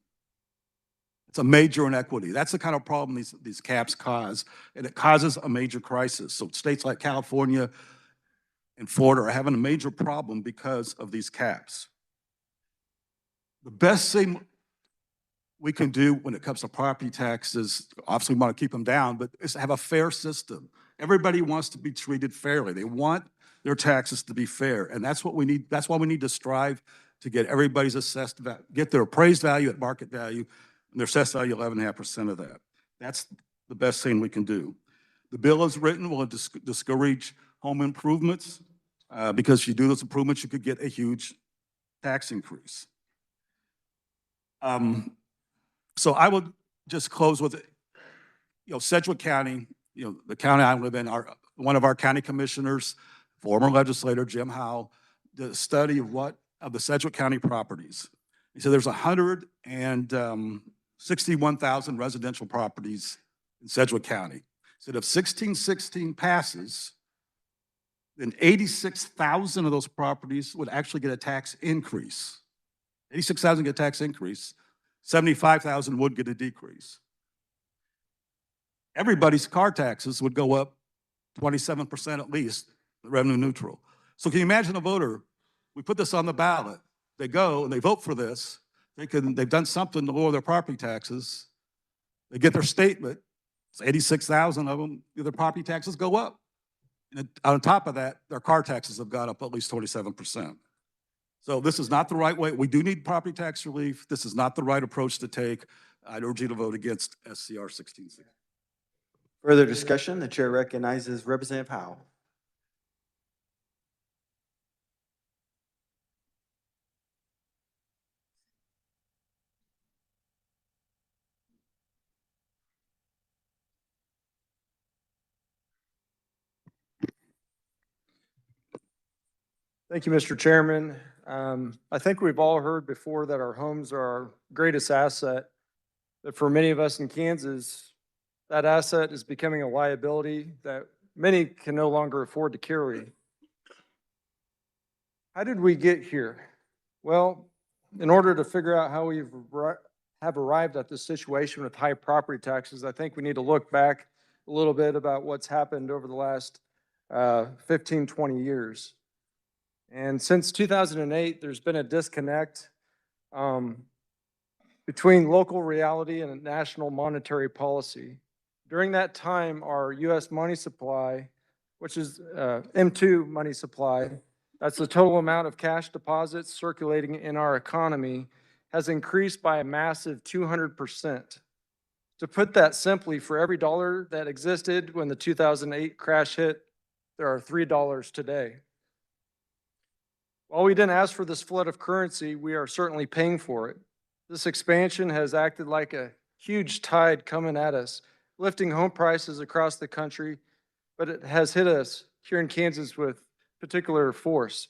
Speaker 12: It's a major inequity. That's the kind of problem these caps cause, and it causes a major crisis. So states like California and Florida are having a major problem because of these caps. The best thing we can do when it comes to property taxes, obviously we want to keep them down, but is have a fair system. Everybody wants to be treated fairly. They want their taxes to be fair, and that's what we need. That's why we need to strive to get everybody's assessed, get their appraised value at market value, and their assessed value 11.5% of that. That's the best thing we can do. The bill as written will discourage home improvements because if you do those improvements, you could get a huge tax increase. So I would just close with, Sedgwick County, the county I live in, one of our county commissioners, former legislator, Jim Howe, did a study of the Sedgwick County properties. He said there's 161,000 residential properties in Sedgwick County. He said if 1616 passes, then 86,000 of those properties would actually get a tax increase. 86,000 get a tax increase. 75,000 would get a decrease. Everybody's car taxes would go up 27% at least, revenue neutral. So can you imagine a voter, we put this on the ballot, they go and they vote for this, they've done something to lower their property taxes, they get their statement, it's 86,000 of them, their property taxes go up. And on top of that, their car taxes have gone up at least 27%. So this is not the right way. We do need property tax relief. This is not the right approach to take. I'd urge you to vote against SCR 1660.
Speaker 8: Further discussion, the chair recognizes Representative Howe.
Speaker 21: Thank you, Mr. Chairman. I think we've all heard before that our homes are our greatest asset, but for many of us in Kansas, that asset is becoming a liability that many can no longer afford to carry. How did we get here? Well, in order to figure out how we have arrived at this situation with high property taxes, I think we need to look back a little bit about what's happened over the last 15, 20 years. And since 2008, there's been a disconnect between local reality and national monetary policy. During that time, our U.S. money supply, which is M2 money supply, that's the total amount of cash deposits circulating in our economy, has increased by a massive 200%. To put that simply, for every dollar that existed when the 2008 crash hit, there are $3 today. While we didn't ask for this flood of currency, we are certainly paying for it. This expansion has acted like a huge tide coming at us, lifting home prices across the country, but it has hit us here in Kansas with particular force.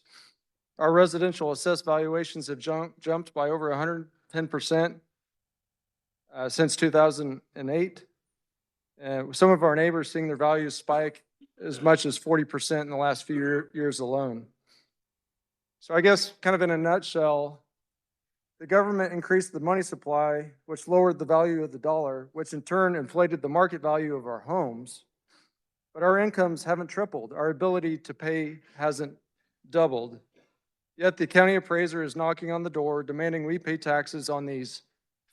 Speaker 21: Our residential assessed valuations have jumped by over 110% since 2008. Some of our neighbors seeing their values spike as much as 40% in the last few years alone. So I guess kind of in a nutshell, the government increased the money supply, which lowered the value of the dollar, which in turn inflated the market value of our homes. But our incomes haven't tripled. Our ability to pay hasn't doubled. Yet the county appraiser is knocking on the door, demanding we pay taxes on these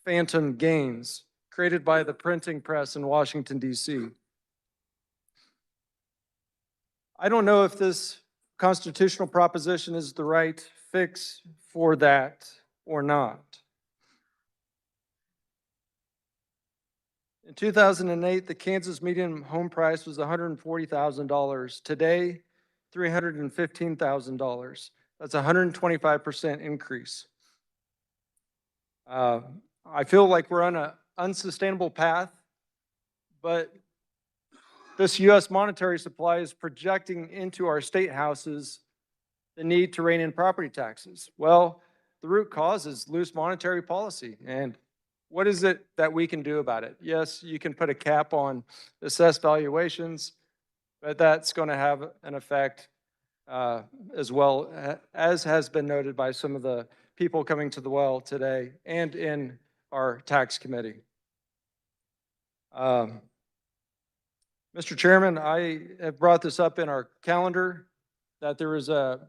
Speaker 21: phantom gains created by the printing press in Washington, D.C. I don't know if this constitutional proposition is the right fix for that or not. In 2008, the Kansas median home price was $140,000. Today, $315,000. That's a 125% increase. I feel like we're on an unsustainable path, but this U.S. monetary supply is projecting into our state houses the need to rein in property taxes. Well, the root cause is loose monetary policy. And what is it that we can do about it? Yes, you can put a cap on assessed valuations, but that's going to have an effect as well, as has been noted by some of the people coming to the well today and in our tax committee. Mr. Chairman, I have brought this up in our calendar that there was a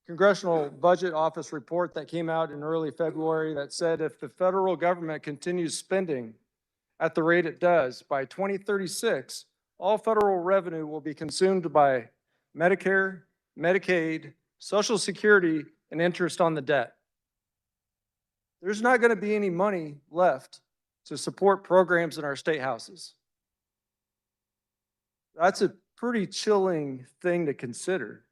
Speaker 21: Congressional Budget Office report that came out in early February that said if the federal government continues spending at the rate it does, by 2036, all federal revenue will be consumed by Medicare, Medicaid, Social Security, and interest on the debt. There's not going to be any money left to support programs in our state houses. That's a pretty chilling thing to consider.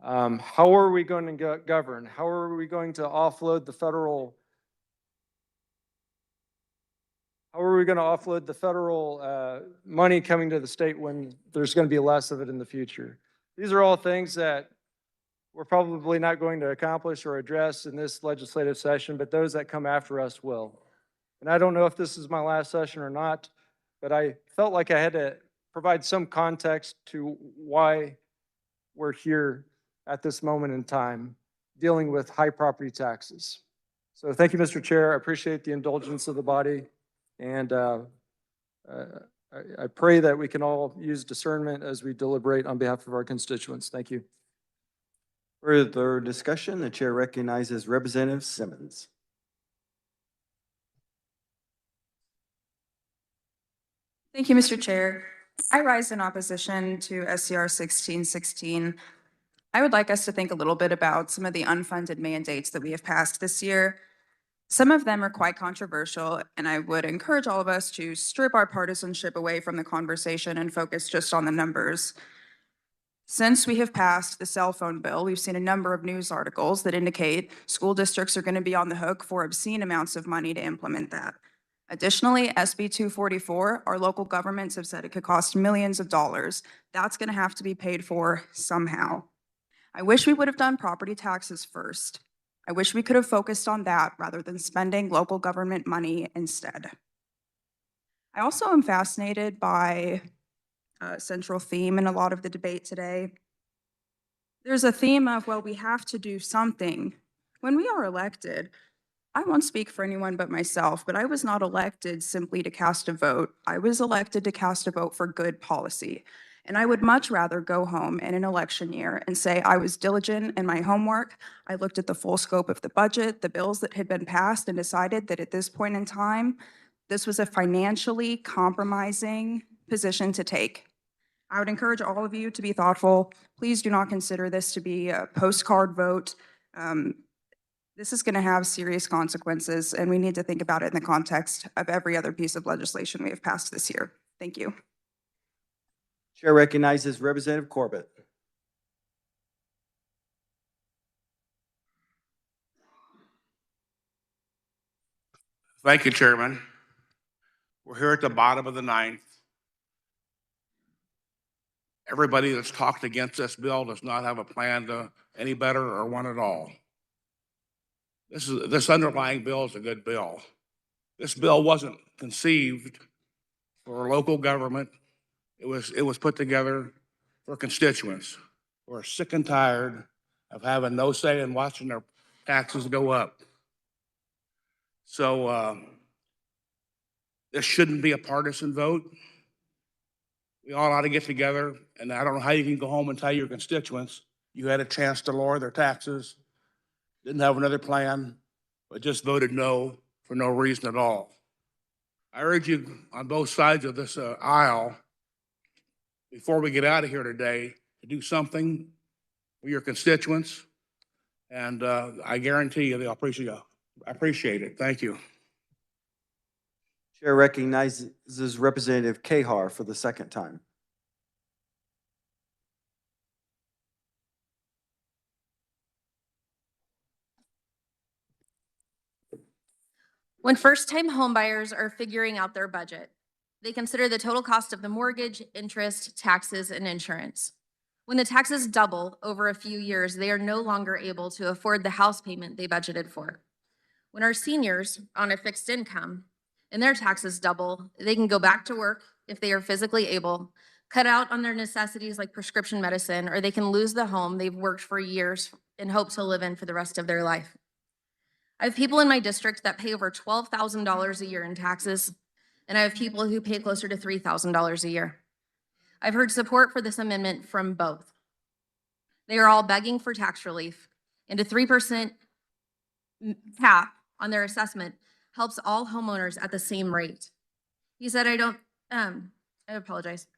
Speaker 21: How are we going to govern? How are we going to offload the federal? How are we going to offload the federal money coming to the state when there's going to be less of it in the future? These are all things that we're probably not going to accomplish or address in this legislative session, but those that come after us will. And I don't know if this is my last session or not, but I felt like I had to provide some context to why we're here at this moment in time dealing with high property taxes. So thank you, Mr. Chair. I appreciate the indulgence of the body. And I pray that we can all use discernment as we deliberate on behalf of our constituents. Thank you.
Speaker 8: Further discussion, the chair recognizes Representative Simmons.
Speaker 19: Thank you, Mr. Chair. I rise in opposition to SCR 1616. I would like us to think a little bit about some of the unfunded mandates that we have passed this year. Some of them are quite controversial, and I would encourage all of us to strip our partisanship away from the conversation and focus just on the numbers. Since we have passed the cell phone bill, we've seen a number of news articles that indicate school districts are going to be on the hook for obscene amounts of money to implement that. Additionally, SB 244, our local governments have said it could cost millions of dollars. That's going to have to be paid for somehow. I wish we would have done property taxes first. I wish we could have focused on that rather than spending local government money instead. I also am fascinated by a central theme in a lot of the debate today. There's a theme of, well, we have to do something. When we are elected, I won't speak for anyone but myself, but I was not elected simply to cast a vote. I was elected to cast a vote for good policy.
Speaker 6: And I would much rather go home in an election year and say I was diligent in my homework. I looked at the full scope of the budget, the bills that had been passed, and decided that at this point in time, this was a financially compromising position to take. I would encourage all of you to be thoughtful. Please do not consider this to be a postcard vote. This is going to have serious consequences, and we need to think about it in the context of every other piece of legislation we have passed this year. Thank you.
Speaker 8: Chair recognizes Representative Corbett.
Speaker 14: Thank you, Chairman. We're here at the bottom of the ninth. Everybody that's talked against this bill does not have a plan to any better or one at all. This underlying bill is a good bill. This bill wasn't conceived for local government. It was put together for constituents who are sick and tired of having no say in watching their taxes go up. So this shouldn't be a partisan vote. We all ought to get together, and I don't know how you can go home and tell your constituents you had a chance to lower their taxes, didn't have another plan, but just voted no for no reason at all. I urge you on both sides of this aisle, before we get out of here today, to do something for your constituents, and I guarantee you they'll appreciate it. Thank you.
Speaker 8: Chair recognizes Representative Kahar for the second time.
Speaker 16: When first-time homebuyers are figuring out their budget, they consider the total cost of the mortgage, interest, taxes, and insurance. When the taxes double over a few years, they are no longer able to afford the house payment they budgeted for. When our seniors on a fixed income and their taxes double, they can go back to work if they are physically able, cut out on their necessities like prescription medicine, or they can lose the home they've worked for years and hope to live in for the rest of their life. I have people in my district that pay over $12,000 a year in taxes, and I have people who pay closer to $3,000 a year. I've heard support for this amendment from both. They are all begging for tax relief, and a 3% cap on their assessment helps all homeowners at the same rate. He said, I apologize.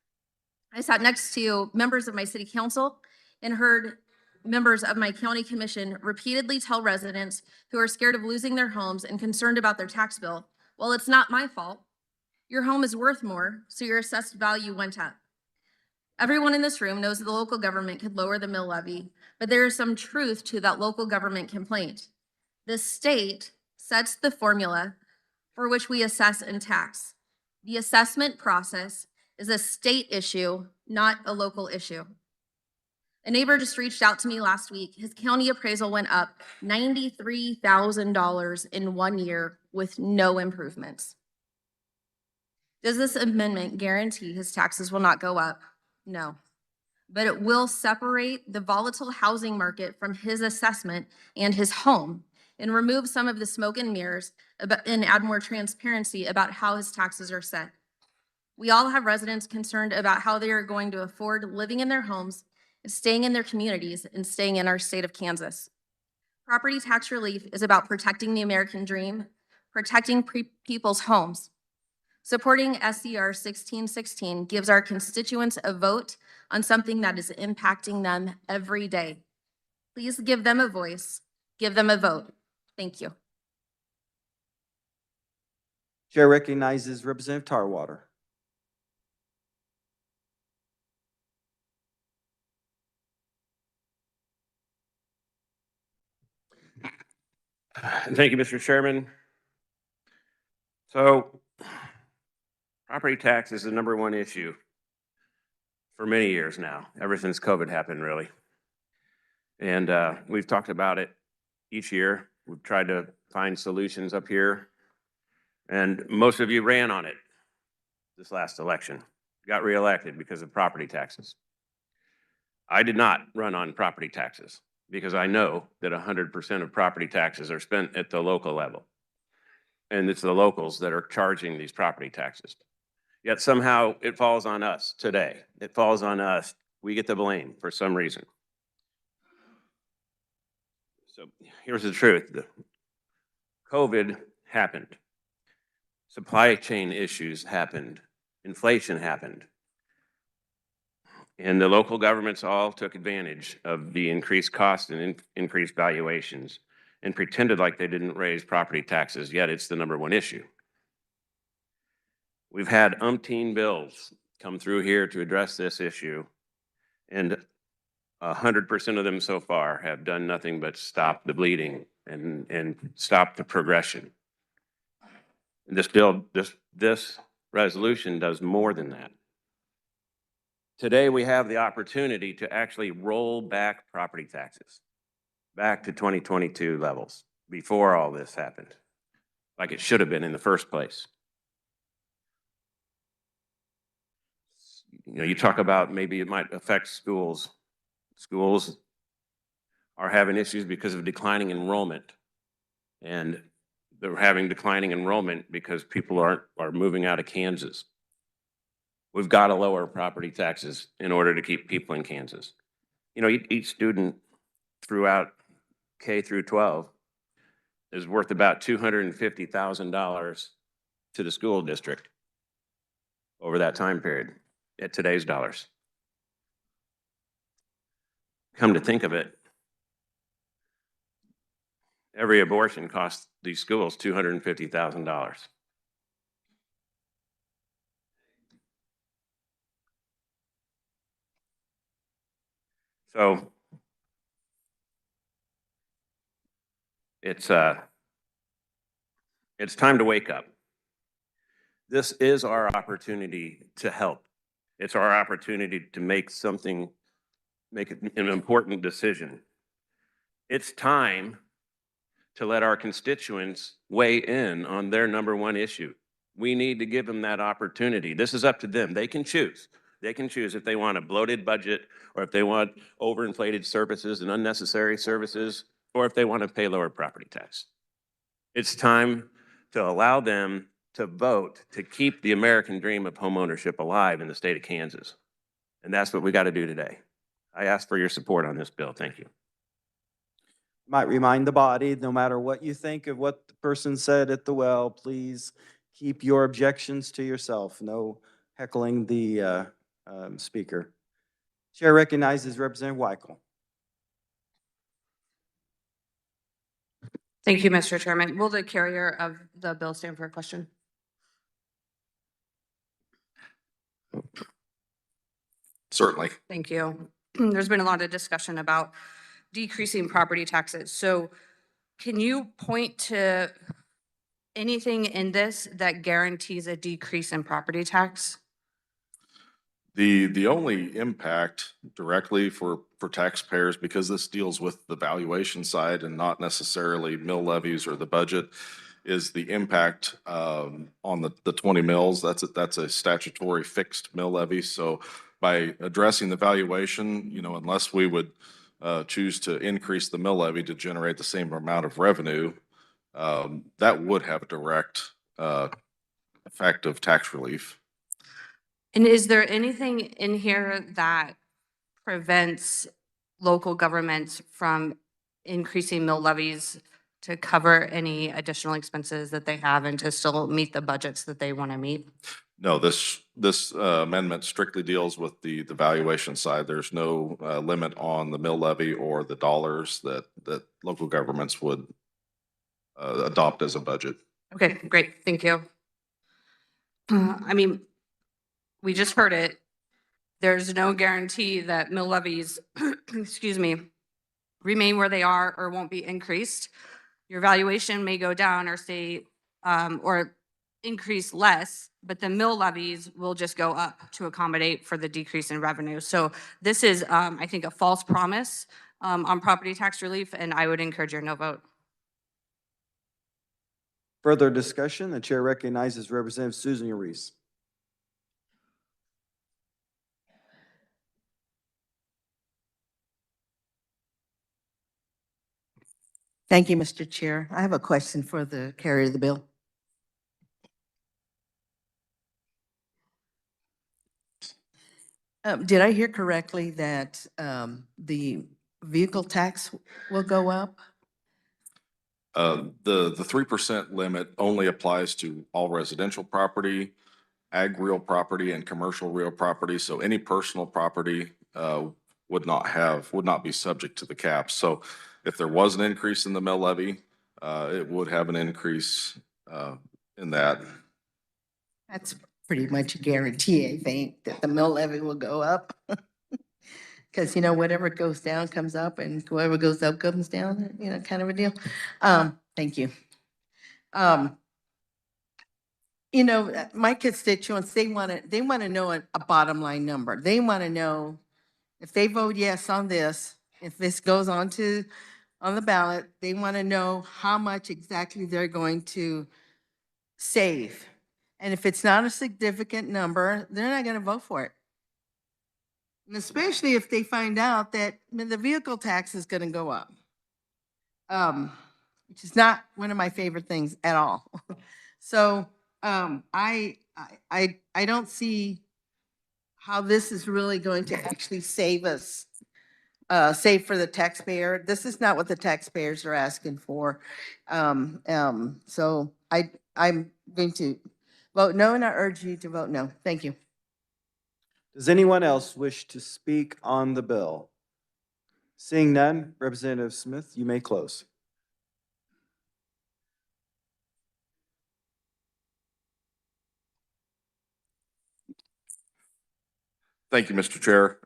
Speaker 16: I sat next to members of my city council and heard members of my county commission repeatedly tell residents who are scared of losing their homes and concerned about their tax bill, well, it's not my fault. Your home is worth more, so your assessed value went up. Everyone in this room knows that the local government could lower the mill levy, but there is some truth to that local government complaint. The state sets the formula for which we assess and tax. The assessment process is a state issue, not a local issue. A neighbor just reached out to me last week. His county appraisal went up $93,000 in 1 year with no improvements. Does this amendment guarantee his taxes will not go up? No. But it will separate the volatile housing market from his assessment and his home and remove some of the smoke and mirrors and add more transparency about how his taxes are set. We all have residents concerned about how they are going to afford living in their homes, staying in their communities, and staying in our state of Kansas. Property tax relief is about protecting the American dream, protecting people's homes. Supporting SCR 1616 gives our constituents a vote on something that is impacting them every day. Please give them a voice, give them a vote. Thank you.
Speaker 8: Chair recognizes Representative Tarwater.
Speaker 22: Thank you, Mr. Chairman. So, property tax is the #1 issue for many years now, ever since COVID happened, really. And we've talked about it each year. We've tried to find solutions up here, and most of you ran on it this last election, got reelected because of property taxes. I did not run on property taxes because I know that 100% of property taxes are spent at the local level. And it's the locals that are charging these property taxes. Yet somehow it falls on us today. It falls on us. We get the blame for some reason. So here's the truth. COVID happened. Supply chain issues happened. Inflation happened. And the local governments all took advantage of the increased cost and increased valuations and pretended like they didn't raise property taxes, yet it's the number one issue. We've had umpteen bills come through here to address this issue, and 100% of them so far have done nothing but stop the bleeding and stop the progression. This resolution does more than that. Today, we have the opportunity to actually roll back property taxes back to 2022 levels before all this happened, like it should have been in the first place. You know, you talk about maybe it might affect schools. Schools are having issues because of declining enrollment, and they're having declining enrollment because people are moving out of Kansas. We've got to lower property taxes in order to keep people in Kansas. You know, each student throughout K through 12 is worth about $250,000 to the school district over that time period at today's dollars. Come to think of it, every abortion costs these schools $250,000. So it's time to wake up. This is our opportunity to help. It's our opportunity to make an important decision. It's time to let our constituents weigh in on their number one issue. We need to give them that opportunity. This is up to them. They can choose. They can choose if they want a bloated budget, or if they want overinflated services and unnecessary services, or if they want to pay lower property tax. It's time to allow them to vote to keep the American dream of homeownership alive in the state of Kansas. And that's what we got to do today. I ask for your support on this bill. Thank you.
Speaker 8: Might remind the body, no matter what you think of what the person said at the well, please keep your objections to yourself. No heckling the speaker. Chair recognizes Representative Weichel.
Speaker 19: Thank you, Mr. Chairman. Will the carrier of the bill stand for a question?
Speaker 9: Certainly.
Speaker 19: Thank you. There's been a lot of discussion about decreasing property taxes. So can you point to anything in this that guarantees a decrease in property tax?
Speaker 9: The only impact directly for taxpayers, because this deals with the valuation side and not necessarily mill levies or the budget, is the impact on the 20 mills. That's a statutory fixed mill levy. So by addressing the valuation, you know, unless we would choose to increase the mill levy to generate the same amount of revenue, that would have a direct effect of tax relief.
Speaker 19: And is there anything in here that prevents local governments from increasing mill levies to cover any additional expenses that they have and to still meet the budgets that they want to meet?
Speaker 9: No, this amendment strictly deals with the valuation side. There's no limit on the mill levy or the dollars that local governments would adopt as a budget.
Speaker 19: Okay, great. Thank you. I mean, we just heard it. There's no guarantee that mill levies, excuse me, remain where they are or won't be increased. Your valuation may go down or stay or increase less, but the mill levies will just go up to accommodate for the decrease in revenue. So this is, I think, a false promise on property tax relief, and I would encourage your no vote.
Speaker 8: Further discussion, the chair recognizes Representative Susan Reese.
Speaker 5: Thank you, Mr. Chair. I have a question for the carrier of the bill. Did I hear correctly that the vehicle tax will go up?
Speaker 9: The 3% limit only applies to all residential property, ag real property, and commercial real property. So any personal property would not be subject to the cap. So if there was an increase in the mill levy, it would have an increase in that.
Speaker 5: That's pretty much a guarantee, I think, that the mill levy will go up. Because, you know, whatever goes down comes up and whoever goes up comes down, you know, kind of a deal. Thank you. You know, my constituents, they want to know a bottom line number. They want to know if they vote yes on this, if this goes on the ballot, they want to know how much exactly they're going to save. And if it's not a significant number, they're not going to vote for it. And especially if they find out that the vehicle tax is going to go up, which is not one of my favorite things at all. So I don't see how this is really going to actually save us, save for the taxpayer. This is not what the taxpayers are asking for. So I'm going to vote no, and I urge you to vote no. Thank you.
Speaker 8: Does anyone else wish to speak on the bill? Seeing none, Representative Smith, you may close.
Speaker 9: Thank you, Mr. Chair.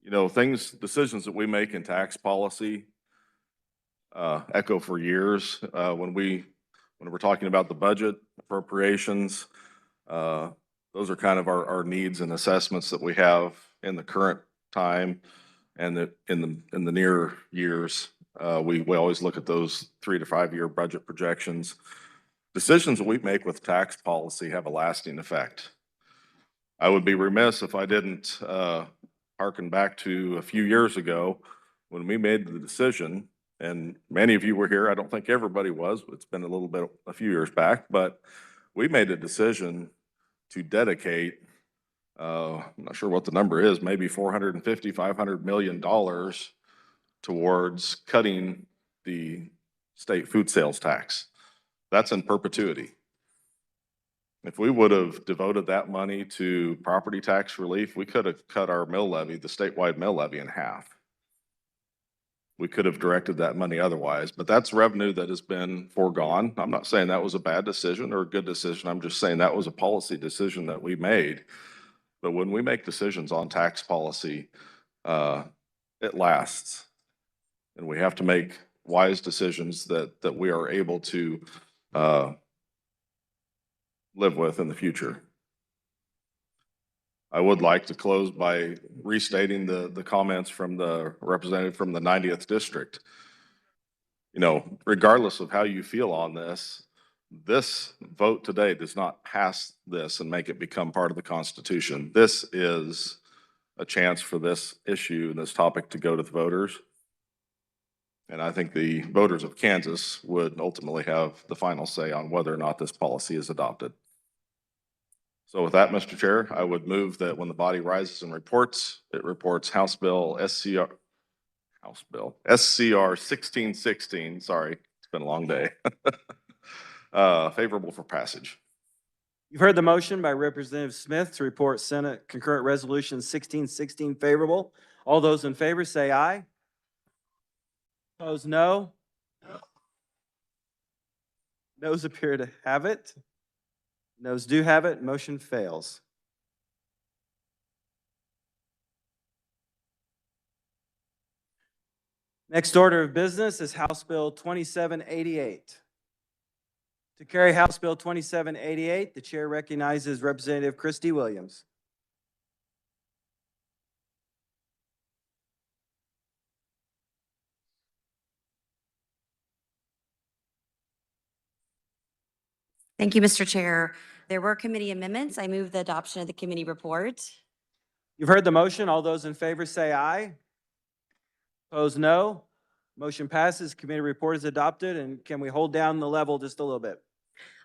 Speaker 9: You know, decisions that we make in tax policy echo for years. When we're talking about the budget, appropriations, those are kind of our needs and assessments that we have in the current time and in the near years. We always look at those 3 to 5 year budget projections. Decisions that we make with tax policy have a lasting effect. I would be remiss if I didn't harken back to a few years ago when we made the decision, and many of you were here. I don't think everybody was. It's been a few years back, but we made a decision to dedicate, I'm not sure what the number is, maybe $450, $500 million towards cutting the state food sales tax. That's in perpetuity. If we would have devoted that money to property tax relief, we could have cut our mill levy, the statewide mill levy, in half. We could have directed that money otherwise, but that's revenue that has been foregone. I'm not saying that was a bad decision or a good decision. I'm just saying that was a policy decision that we made. But when we make decisions on tax policy, it lasts. And we have to make wise decisions that we are able to live with in the future. I would like to close by restating the comments from the representative from the 90th district. You know, regardless of how you feel on this vote today does not pass this and make it become part of the Constitution. This is a chance for this issue and this topic to go to the voters. And I think the voters of Kansas would ultimately have the final say on whether or not this policy is adopted. So with that, Mr. Chair, I would move that when the body rises and reports, it reports House Bill SCR 1616, sorry, it's been a long day, favorable for passage.
Speaker 8: You've heard the motion by Representative Smith to report Senate Concurrent Resolution 1616 favorable. All those in favor say aye. Opposed, no. Noes appear to have it. Noes do have it. Motion fails. Next order of business is House Bill 2788. To carry House Bill 2788, the chair recognizes Representative Christy Williams.
Speaker 4: Thank you, Mr. Chair. There were committee amendments. I move the adoption of the committee report.
Speaker 8: You've heard the motion. All those in favor say aye. Opposed, no. Motion passes. Committee report is adopted. And can we hold down the level just a little bit?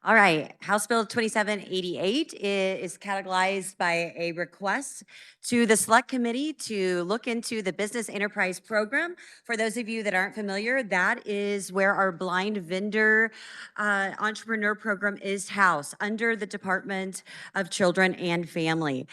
Speaker 4: All right, House Bill 2788 is categorized by a request to the Select Committee to look into the Business Enterprise Program. For those of you that aren't familiar, that is where our blind vendor entrepreneur program is housed under the Department of Children and Family.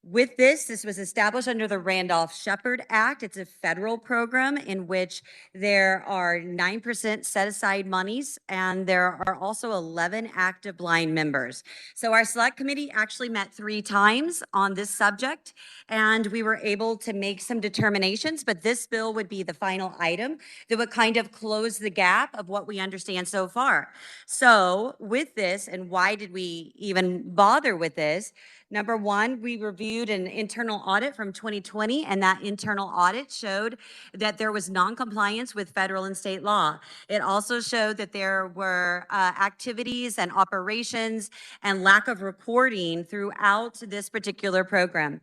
Speaker 4: With this was established under the Randolph-Shepard Act. It's a federal program in which there are 9% set-aside monies, and there are also 11 active blind members. So our select committee actually met 3 times on this subject, and we were able to make some determinations, but this bill would be the final item that would kind of close the gap of what we understand so far. So with this, and why did we even bother with this? Number one, we reviewed an internal audit from 2020, and that internal audit showed that there was non-compliance with federal and state law. It also showed that there were activities and operations and lack of reporting throughout this particular program.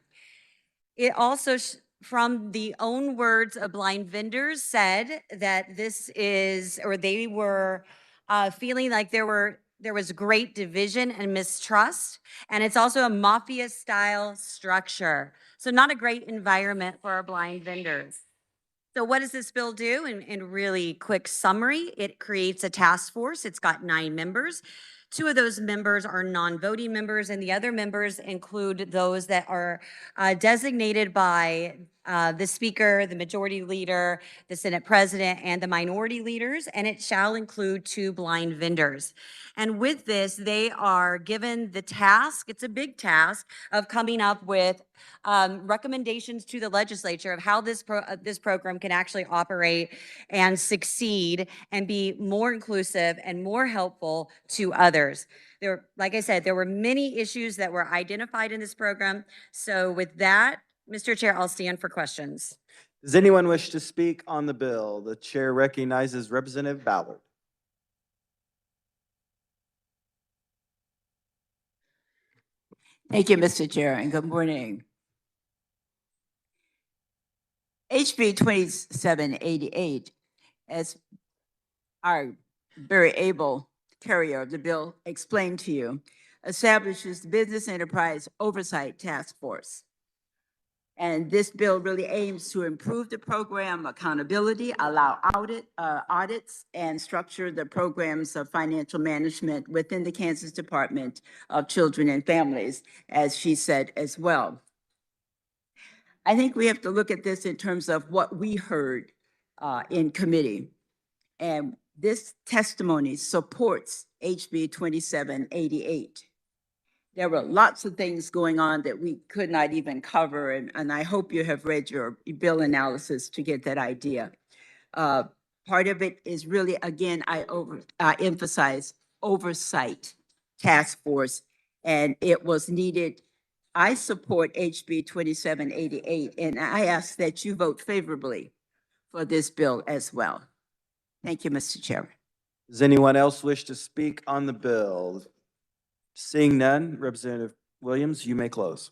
Speaker 4: It also, from the own words of blind vendors, said that this is, or they were feeling like there was great division and mistrust, and it's also a mafia-style structure. So not a great environment for our blind vendors. So what does this bill do? In really quick summary, it creates a task force. It's got 9 members. 2 of those members are non-voting members, and the other members include those that are designated by the Speaker, the Majority Leader, the Senate President, and the Minority Leaders, and it shall include 2 blind vendors. And with this, they are given the task, it's a big task, of coming up with recommendations to the legislature of how this program can actually operate and succeed and be more inclusive and more helpful to others. Like I said, there were many issues that were identified in this program. So with that, Mr. Chair, I'll stand for questions.
Speaker 8: Does anyone wish to speak on the bill? The chair recognizes Representative Ballard.
Speaker 1: Thank you, Mr. Chair, and good morning. HB 2788, as our very able carrier of the bill explained to you, establishes the Business Enterprise Oversight Task Force. And this bill really aims to improve the program accountability, allow audits, and structure the programs of financial management within the Kansas Department of Children and Families, as she said as well. I think we have to look at this in terms of what we heard in committee. And this testimony supports HB 2788. There were lots of things going on that we could not even cover, and I hope you have read your bill analysis to get that idea. Part of it is really, again, I emphasize oversight task force, and it was needed. I support HB 2788, and I ask that you vote favorably for this bill as well. Thank you, Mr. Chairman.
Speaker 8: Does anyone else wish to speak on the bill? Seeing none, Representative Williams, you may close.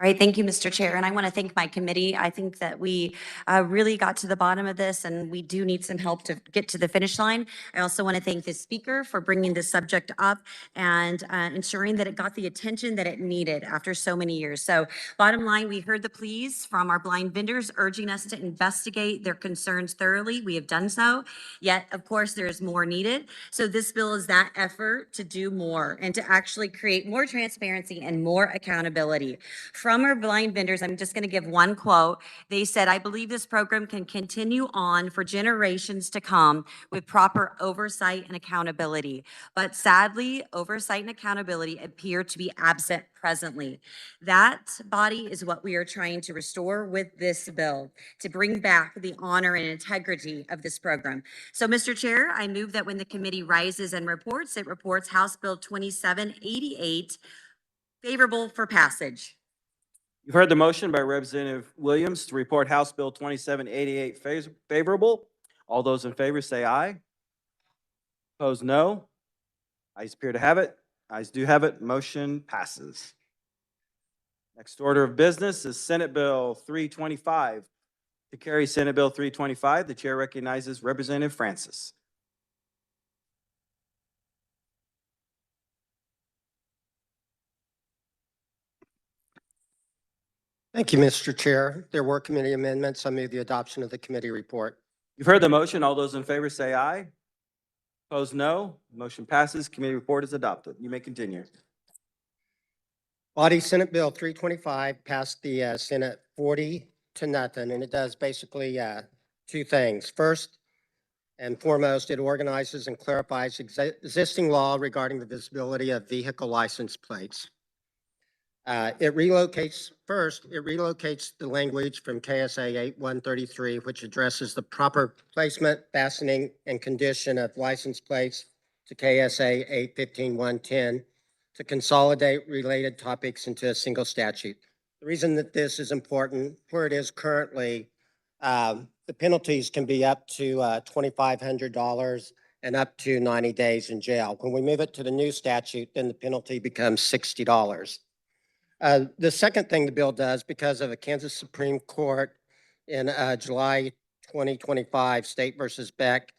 Speaker 4: All right, thank you, Mr. Chair, and I want to thank my committee. I think that we really got to the bottom of this, and we do need some help to get to the finish line. I also want to thank the speaker for bringing this subject up and ensuring that it got the attention that it needed after so many years. So bottom line, we heard the pleas from our blind vendors urging us to investigate their concerns thoroughly. We have done so, yet of course there is more needed. So this bill is that effort to do more and to actually create more transparency and more accountability. From our blind vendors, I'm just going to give one quote. They said, "I believe this program can continue on for generations to come with proper oversight and accountability. But sadly, oversight and accountability appear to be absent presently." That body is what we are trying to restore with this bill, to bring back the honor and integrity of this program. So, Mr. Chair, I move that when the committee rises and reports, it reports House Bill 2788 favorable for passage.
Speaker 8: You've heard the motion by Representative Williams to report House Bill 2788 favorable. All those in favor say aye. Opposed, no. Ayes appear to have it. Ayes do have it. Motion passes. Next order of business is Senate Bill 325. To carry Senate Bill 325, the chair recognizes Representative Francis.
Speaker 2: Thank you, Mr. Chair. There were committee amendments. I move the adoption of the committee report.
Speaker 8: You've heard the motion. All those in favor say aye. Opposed, no. Motion passes. Committee report is adopted. You may continue.
Speaker 2: Body Senate Bill 325 passed the Senate 40 to nothing, and it does basically two things. First and foremost, it organizes and clarifies existing law regarding the visibility of vehicle license plates. It relocates the language from KSA 8133, which addresses the proper placement, fastening, and condition of license plates, to KSA 815110 to consolidate related topics into a single statute. The reason that this is important, where it is currently, the penalties can be up to $2,500 and up to 90 days in jail. When we move it to the new statute, then the penalty becomes $60. The second thing the bill does, because of a Kansas Supreme Court in July 2025, State versus Beck,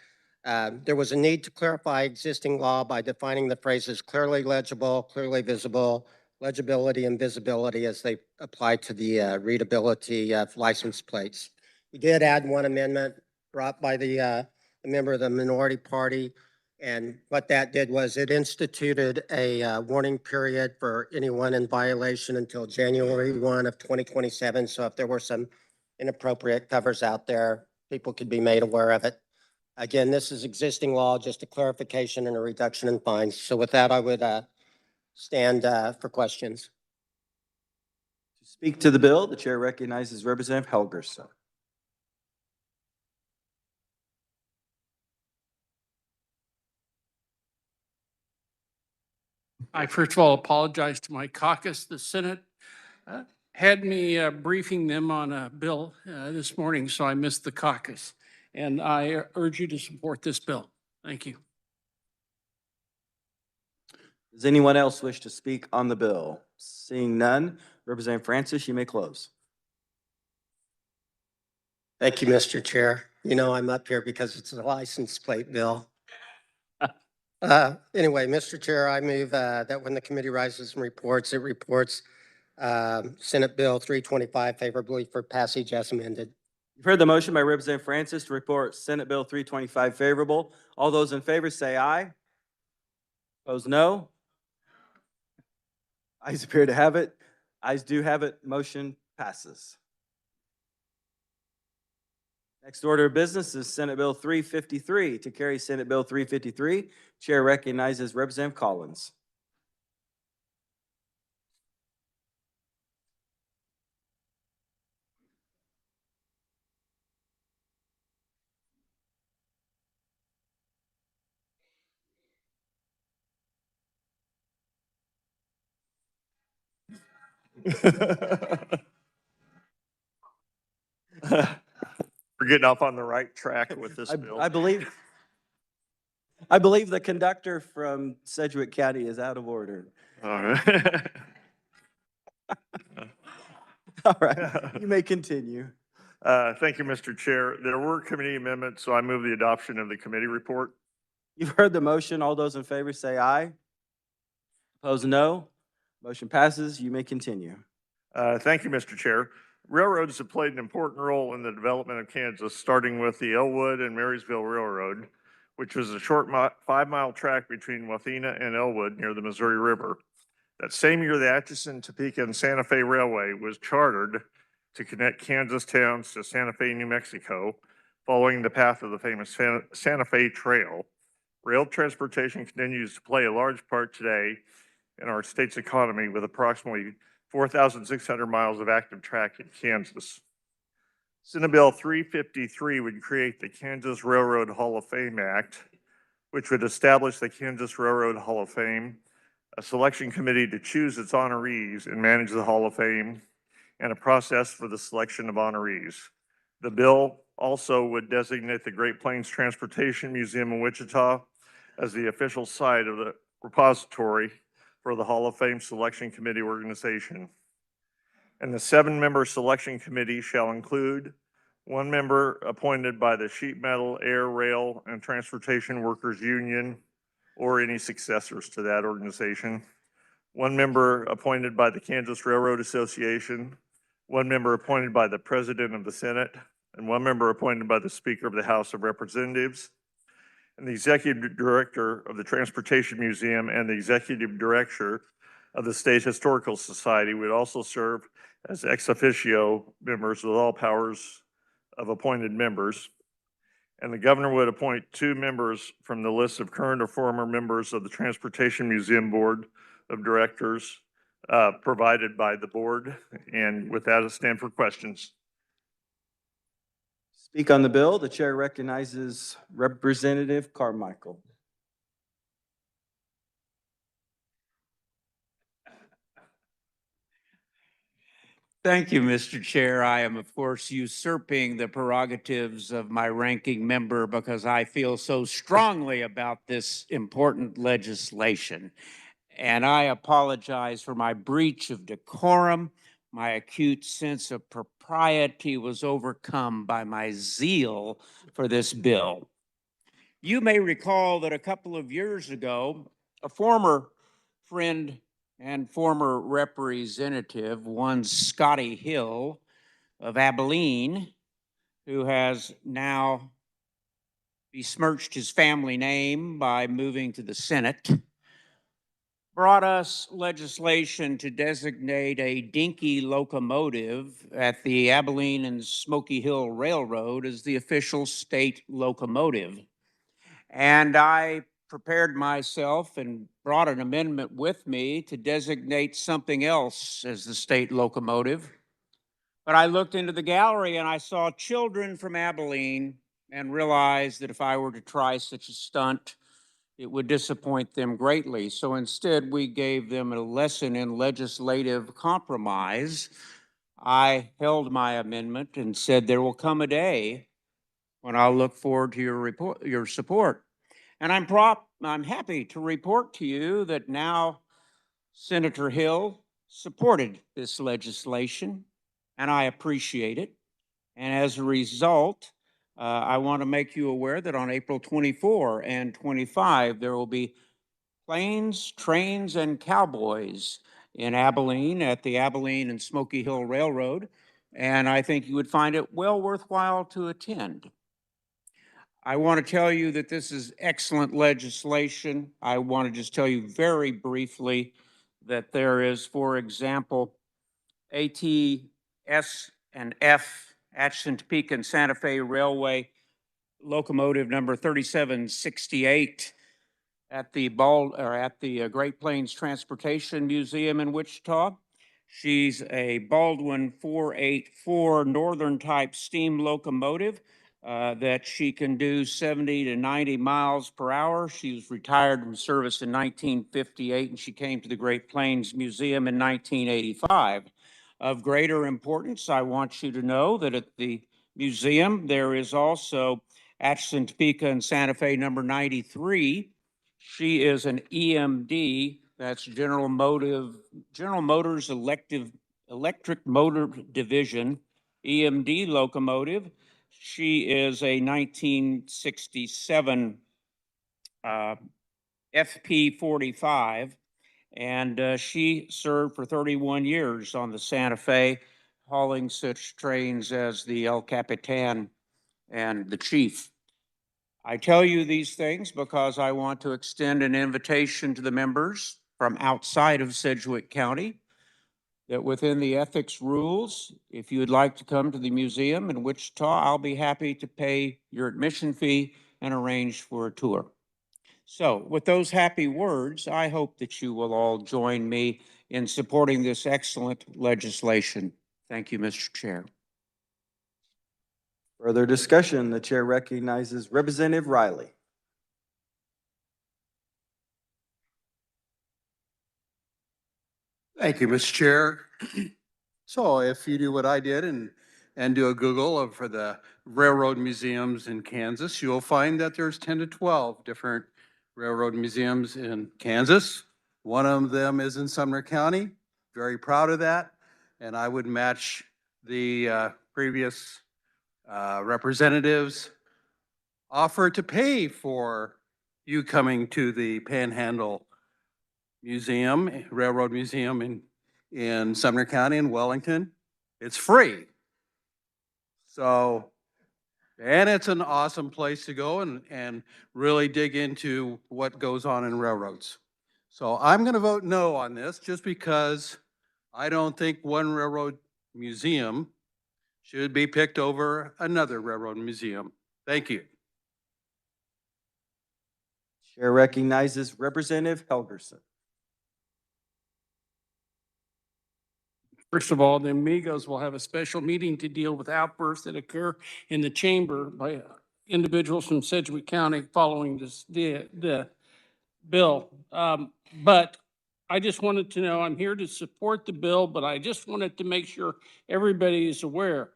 Speaker 2: there was a need to clarify existing law by defining the phrases clearly legible, clearly visible, legibility, and visibility as they apply to the readability of license plates. We did add one amendment brought by the member of the minority party. And what that did was it instituted a warning period for anyone in violation until January 1 of 2027. So if there were some inappropriate covers out there, people could be made aware of it. Again, this is existing law, just a clarification and a reduction in fines. So with that, I would stand for questions.
Speaker 8: To speak to the bill, the chair recognizes Representative Helgerson.
Speaker 7: I first of all apologize to my caucus. The Senate had me briefing them on a bill this morning, so I missed the caucus. And I urge you to support this bill. Thank you.
Speaker 8: Does anyone else wish to speak on the bill? Seeing none, Representative Francis, you may close.
Speaker 2: Thank you, Mr. Chair. You know I'm up here because it's a license plate bill. Anyway, Mr. Chair, I move that when the committee rises and reports, it reports Senate Bill 325 favorably for passage as amended.
Speaker 8: You've heard the motion by Representative Francis to report Senate Bill 325 favorable. All those in favor say aye. Opposed, no. Ayes appear to have it. Ayes do have it. Motion passes. Next order of business is Senate Bill 353. To carry Senate Bill 353, Chair recognizes Representative Collins.
Speaker 23: We're getting off on the right track with this bill.
Speaker 8: I believe the conductor from Sedgwick County is out of order.
Speaker 23: All right.
Speaker 8: All right, you may continue.
Speaker 23: Thank you, Mr. Chair. There were committee amendments, so I move the adoption of the committee report.
Speaker 8: You've heard the motion. All those in favor say aye. Opposed, no. Motion passes. You may continue.
Speaker 23: Thank you, Mr. Chair. Railroads have played an important role in the development of Kansas, starting with the Elwood and Marysville Railroad, which was a short 5-mile track between Wathena and Elwood near the Missouri River. That same year, the Atchison, Topeka, and Santa Fe Railway was chartered to connect Kansas towns to Santa Fe, New Mexico, following the path of the famous Santa Fe Trail. Rail transportation continues to play a large part today in our state's economy, with approximately 4,600 miles of active track in Kansas. Senate Bill 353 would create the Kansas Railroad Hall of Fame Act, which would establish the Kansas Railroad Hall of Fame, a selection committee to choose its honorees and manage the Hall of Fame, and a process for the selection of honorees. The bill also would designate the Great Plains Transportation Museum in Wichita as the official site of the repository for the Hall of Fame Selection Committee organization. And the 7-member selection committee shall include 1 member appointed by the Sheet Metal, Air, Rail, and Transportation Workers Union or any successors to that organization, 1 member appointed by the Kansas Railroad Association, one member appointed by the President of the Senate, and one member appointed by the Speaker of the House of Representatives. And the Executive Director of the Transportation Museum and the Executive Director of the State Historical Society would also serve as ex officio members with all powers of appointed members. And the governor would appoint 2 members from the list of current or former members of the Transportation Museum Board of Directors provided by the board. And with that, I stand for questions.
Speaker 8: Speak on the bill. The chair recognizes Representative Carmichael.
Speaker 10: Thank you, Mr. Chair. I am, of course, usurping the prerogatives of my ranking member because I feel so strongly about this important legislation. And I apologize for my breach of decorum. My acute sense of propriety was overcome by my zeal for this bill. You may recall that a couple of years ago, a former friend and former representative, one Scotty Hill of Abilene, who has now besmirched his family name by moving to the Senate, brought us legislation to designate a dinky locomotive at the Abilene and Smoky Hill Railroad as the official state locomotive. And I prepared myself and brought an amendment with me to designate something else as the state locomotive. But I looked into the gallery and I saw children from Abilene and realized that if I were to try such a stunt, it would disappoint them greatly. So instead, we gave them a lesson in legislative compromise. I held my amendment and said there will come a day when I'll look forward to your support. And I'm happy to report to you that now Senator Hill supported this legislation, and I appreciate it. And as a result, I want to make you aware that on April 24 and 25, there will be planes, trains, and cowboys in Abilene at the Abilene and Smoky Hill Railroad. And I think you would find it well worthwhile to attend. I want to tell you that this is excellent legislation. I want to just tell you very briefly that there is, for example, ATS and F, Atchison, Topeka, and Santa Fe Railway locomotive number 3768 at the Great Plains Transportation Museum in Wichita. She's a Baldwin 484 Northern type steam locomotive that she can do 70 to 90 miles per hour. She was retired from service in 1958 and she came to the Great Plains Museum in 1985. Of greater importance, I want you to know that at the museum there is also Atchison, Topeka, and Santa Fe number 93. She is an EMD, that's General Motors Electric Motor Division, EMD locomotive. She is a 1967 FP45, and she served for 31 years on the Santa Fe, hauling such trains as the El Capitan and the Chief. I tell you these things because I want to extend an invitation to the members from outside of Sedgwick County that within the ethics rules, if you would like to come to the museum in Wichita, I'll be happy to pay your admission fee and arrange for a tour. So with those happy words, I hope that you will all join me in supporting this excellent legislation. Thank you, Mr. Chair.
Speaker 8: Further discussion, the chair recognizes Representative Riley.
Speaker 11: Thank you, Mr. Chair. So if you do what I did and do a Google for the railroad museums in Kansas, you'll find that there's 10 to 12 different railroad museums in Kansas. One of them is in Sumner County. Very proud of that. And I would match the previous representatives' offer to pay for you coming to the Panhandle Museum, Railroad Museum in Sumner County in Wellington. It's free. So, and it's an awesome place to go and really dig into what goes on in railroads. So I'm going to vote no on this just because I don't think one railroad museum should be picked over another railroad museum. Thank you.
Speaker 8: Chair recognizes Representative Helgerson.
Speaker 7: First of all, the amigos will have a special meeting to deal with outbursts that occur in the chamber by individuals from Sedgwick County following the bill. But I just wanted to know, I'm here to support the bill, but I just wanted to make sure everybody is aware.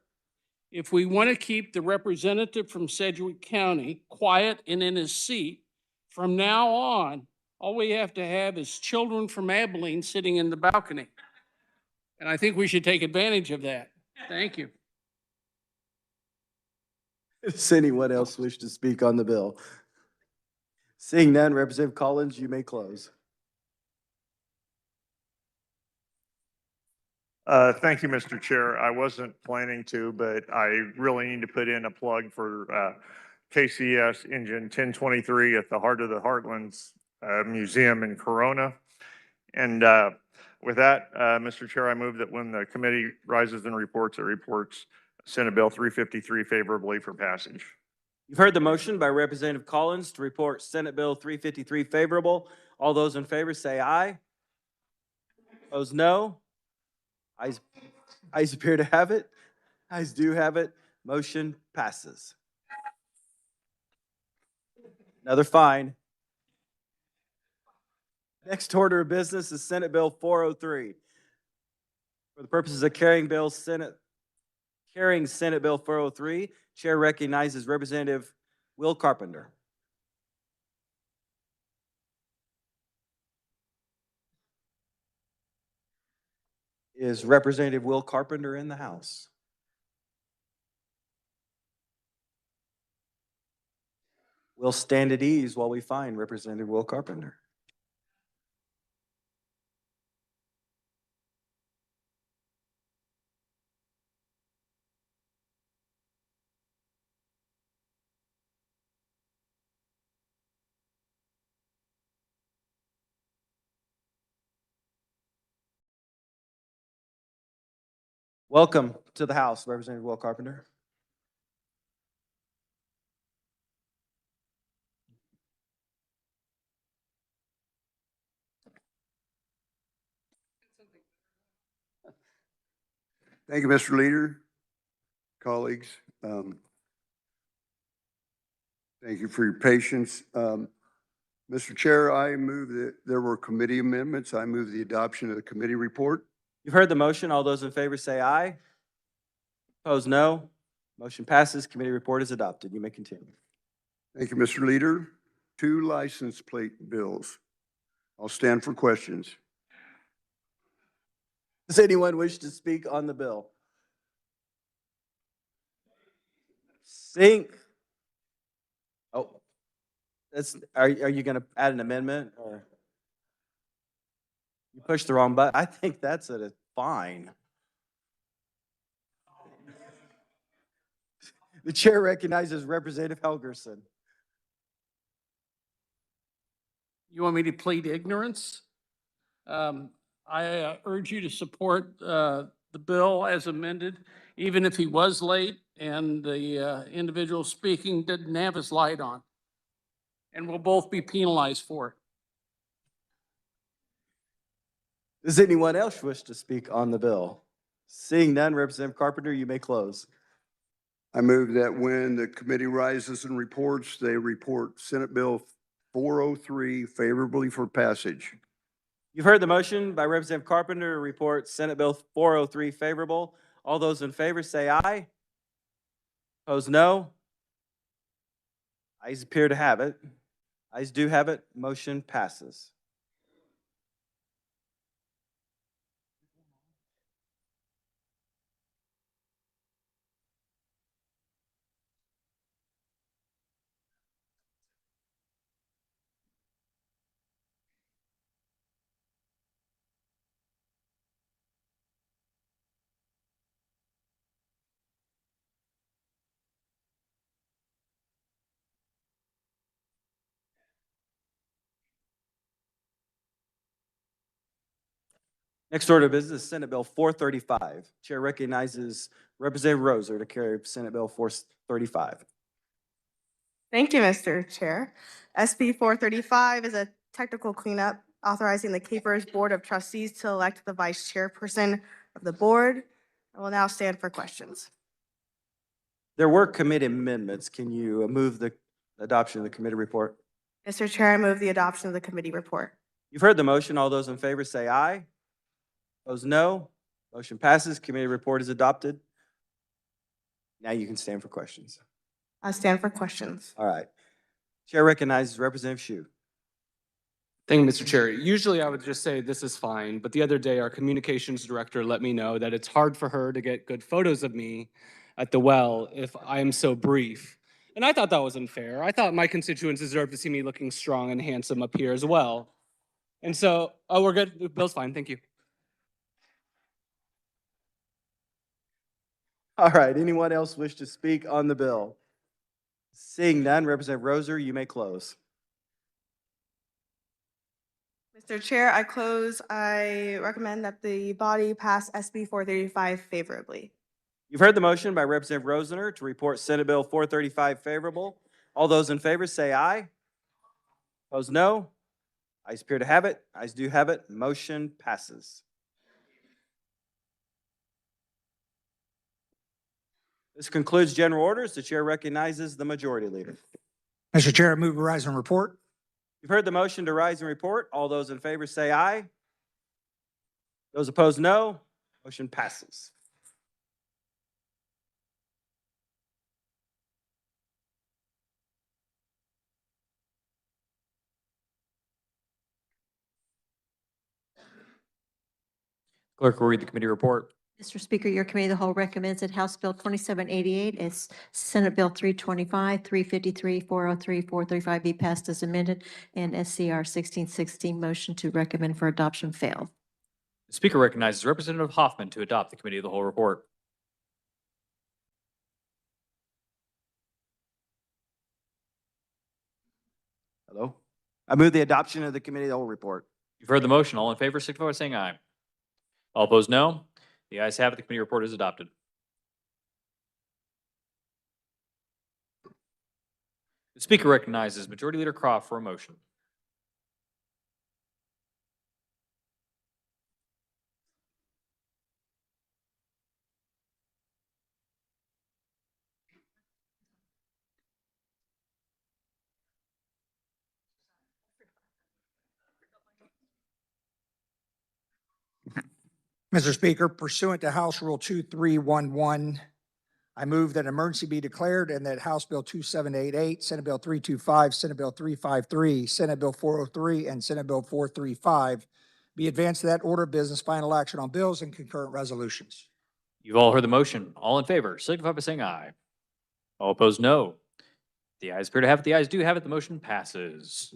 Speaker 7: If we want to keep the representative from Sedgwick County quiet and in his seat, from now on, all we have to have is children from Abilene sitting in the balcony. And I think we should take advantage of that. Thank you.
Speaker 8: Does anyone else wish to speak on the bill? Seeing none, Representative Collins, you may close.
Speaker 23: Thank you, Mr. Chair. I wasn't planning to, but I really need to put in a plug for KCS Engine 1023 at the Heart of the Heartlands Museum in Corona. And with that, Mr. Chair, I move that when the committee rises and reports, it reports Senate Bill 353 favorably for passage.
Speaker 8: You've heard the motion by Representative Collins to report Senate Bill 353 favorable. All those in favor say aye. Opposed, no. Ayes appear to have it. Ayes do have it. Motion passes. Another fine. Next order of business is Senate Bill 403. For the purposes of carrying Senate Bill 403, Chair recognizes Representative Will Carpenter. Is Representative Will Carpenter in the House? We'll stand at ease while we find Representative Will Carpenter. Welcome to the House, Representative Will Carpenter.
Speaker 3: Thank you, Mr. Leader, colleagues. Thank you for your patience. Mr. Chair, I move that there were committee amendments. I move the adoption of the committee report.
Speaker 8: You've heard the motion. All those in favor say aye. Opposed, no. Motion passes. Committee report is adopted. You may continue.
Speaker 3: Thank you, Mr. Leader. 2 license plate bills. I'll stand for questions.
Speaker 8: Does anyone wish to speak on the bill? Oh, are you going to add an amendment or? You pushed the wrong button. I think that's a fine. The chair recognizes Representative Helgerson.
Speaker 7: You want me to plead ignorance? I urge you to support the bill as amended, even if he was late and the individual speaking didn't have his light on. And we'll both be penalized for it.
Speaker 8: Does anyone else wish to speak on the bill? Seeing none, Representative Carpenter, you may close.
Speaker 3: I move that when the committee rises and reports, they report Senate Bill 403 favorably for passage.
Speaker 8: You've heard the motion by Representative Carpenter to report Senate Bill 403 favorable. All those in favor say aye. Opposed, no. Ayes appear to have it. Ayes do have it. Motion passes. Next order of business, is Senate Bill 435. Chair recognizes Representative Roser to carry Senate Bill 435.
Speaker 13: Thank you, Mr. Chair. SB 435 is a technical cleanup authorizing the Capers Board of Trustees to elect the vice chairperson of the board. I will now stand for questions.
Speaker 8: There were committee amendments. Can you move the adoption of the committee report?
Speaker 13: Mr. Chair, I move the adoption of the committee report.
Speaker 8: You've heard the motion. All those in favor say aye. Opposed, no. Motion passes. Committee report is adopted. Now you can stand for questions.
Speaker 13: I stand for questions.
Speaker 8: All right. Chair recognizes Representative Shu.
Speaker 15: Thank you, Mr. Chair. Usually I would just say this is fine, but the other day our communications director let me know that it's hard for her to get good photos of me at the well if I am so brief. And I thought that was unfair. I thought my constituents deserve to see me looking strong and handsome up here as well. And so, oh, we're good. The bill's fine. Thank you.
Speaker 8: All right. Anyone else wish to speak on the bill? Seeing none, Representative Roser, you may close.
Speaker 13: Mr. Chair, I recommend that the body pass SB 435 favorably.
Speaker 8: You've heard the motion by Representative Rosener to report Senate Bill 435 favorable. All those in favor say aye. Opposed, no. Ayes appear to have it. Ayes do have it. Motion passes. This concludes general orders. The chair recognizes the majority leader.
Speaker 17: Mr. Chair, I move to rise and report.
Speaker 8: You've heard the motion to rise and report. All those in favor say aye. Those opposed, no. Motion passes.
Speaker 24: Clerk will read the committee report.
Speaker 25: Mr. Speaker, your committee of the whole recommends that House Bill 2788 and Senate Bill 325, 353, 403, 435 be passed as amended, and SCR 1616 motion to recommend for adoption failed.
Speaker 24: The Speaker recognizes Representative Hoffman to adopt the committee of the whole report.
Speaker 8: Hello? I move the adoption of the committee of the whole report.
Speaker 24: You've heard the motion. All in favor, signify by saying aye. All opposed, no. The ayes have it. The committee report is adopted. The Speaker recognizes Majority Leader Croft for a motion.
Speaker 17: Mr. Speaker, pursuant to House Rule 2311, I move that emergency be declared and that House Bill 2788, Senate Bill 325, Senate Bill 353, Senate Bill 403, and Senate Bill 435 be advanced to that order of business, final action on bills and concurrent resolutions.
Speaker 24: You've all heard the motion. All in favor, signify by saying aye. All opposed, no. The ayes appear to have it. The ayes do have it. The motion passes.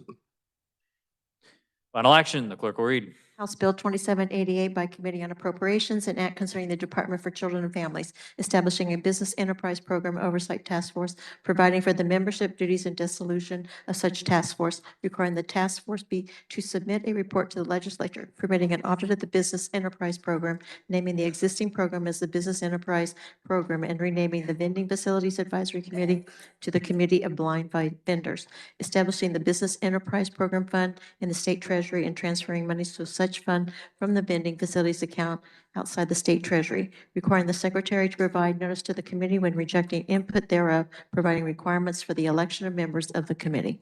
Speaker 24: Final action, the clerk will read.
Speaker 25: House Bill 2788 by Committee on Appropriations, an act concerning the Department for Children and Families, establishing a business enterprise program oversight task force, providing for the membership, duties, and dissolution of such task force, requiring the task force be to submit a report to the legislature, permitting an audit of the business enterprise program, naming the existing program as the Business Enterprise Program, and renaming the Vending Facilities Advisory Committee to the Committee of Blind Vendors, establishing the Business Enterprise Program Fund in the State Treasury and transferring monies to such fund from the vending facilities account outside the state treasury, requiring the secretary to provide notice to the committee when rejecting input thereof, providing requirements for the election of members of the committee.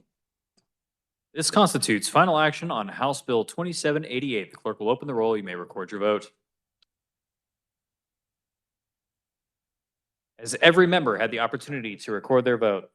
Speaker 24: This constitutes final action on House Bill 2788. The clerk will open the roll. You may record your vote. Has every member had the opportunity to record their vote?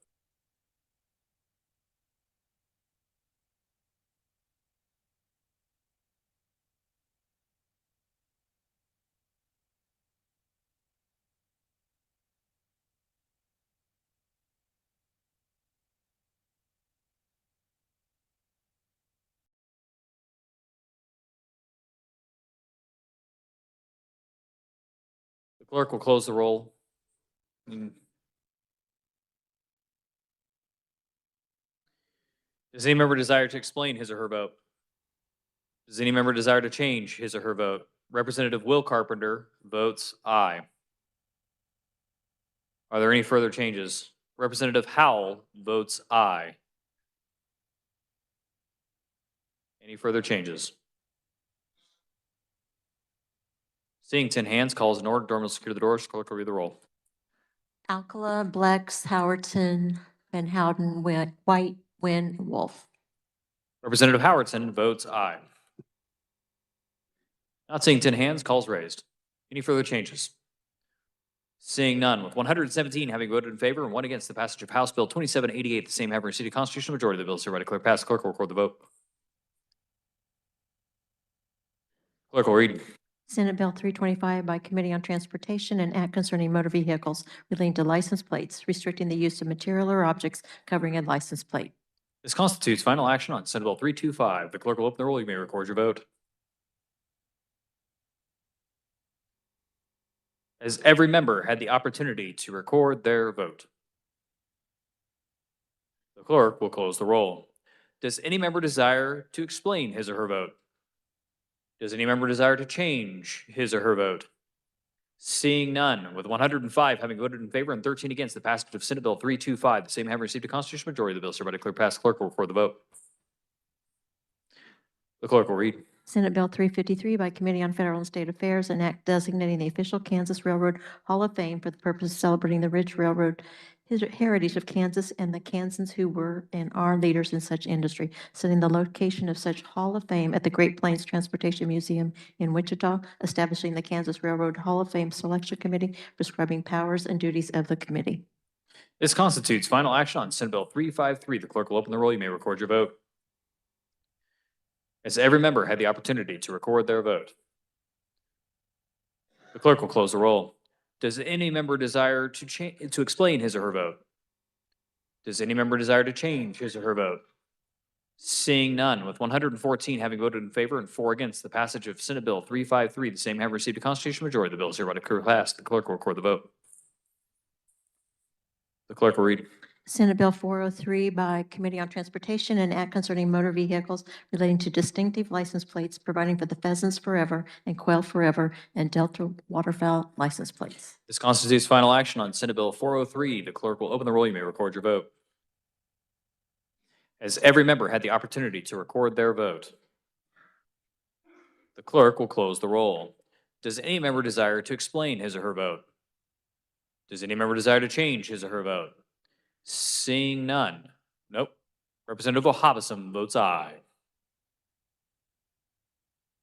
Speaker 24: The clerk will close the roll. Does any member desire to explain his or her vote? Does any member desire to change his or her vote? Representative Will Carpenter votes aye. Are there any further changes? Representative Howell votes aye. Any further changes? Seeing 10 hands, calls in order. Dorm will secure the doors. Clerk will read the roll.
Speaker 25: Alcala, Blex, Howardson, Van Houten, White, Wynn, Wolf.
Speaker 24: Representative Howardson votes aye. Not seeing 10 hands, calls raised. Any further changes? Seeing none, with 117 having voted in favor and 1 against the passage of House Bill 2788, the same having received a constitutional majority of the bill, is hereby declared passed. Clerk will record the vote. Clerk will read.
Speaker 25: Senate Bill 325 by Committee on Transportation, an act concerning motor vehicles relating to license plates, restricting the use of material or objects covering a license plate.
Speaker 24: This constitutes final action on Senate Bill 325. The clerk will open the roll. You may record your vote. Has every member had the opportunity to record their vote? The clerk will close the roll. Does any member desire to explain his or her vote? Does any member desire to change his or her vote? Seeing none, with 105 having voted in favor and 13 against the passage of Senate Bill 325, the same having received a constitutional majority of the bill, is hereby declared passed. Clerk will record the vote. The clerk will read.
Speaker 25: Senate Bill 353 by Committee on Federal and State Affairs, an act designating the official Kansas Railroad Hall of Fame for the purpose of celebrating the rich railroad heritage of Kansas and the Kansans who were and are leaders in such industry, setting the location of such Hall of Fame at the Great Plains Transportation Museum in Wichita, establishing the Kansas Railroad Hall of Fame Selection Committee, prescribing powers and duties of the committee.
Speaker 24: This constitutes final action on Senate Bill 353. The clerk will open the roll. You may record your vote. Has every member had the opportunity to record their vote? The clerk will close the roll. Does any member desire to explain his or her vote? Does any member desire to change his or her vote? Seeing none, with 114 having voted in favor and 4 against the passage of Senate Bill 353, the same have received a constitutional majority of the bill, is hereby declared passed. The clerk will record the vote. The clerk will read.
Speaker 25: Senate Bill 403 by Committee on Transportation, an act concerning motor vehicles relating to distinctive license plates, providing for the Pheasants Forever and Quail Forever and Delta Waterfowl license plates.
Speaker 24: This constitutes final action on Senate Bill 403. The clerk will open the roll. You may record your vote. Has every member had the opportunity to record their vote? The clerk will close the roll. Does any member desire to explain his or her vote? Does any member desire to change his or her vote? Seeing none. Nope. Representative O'Hobson votes aye.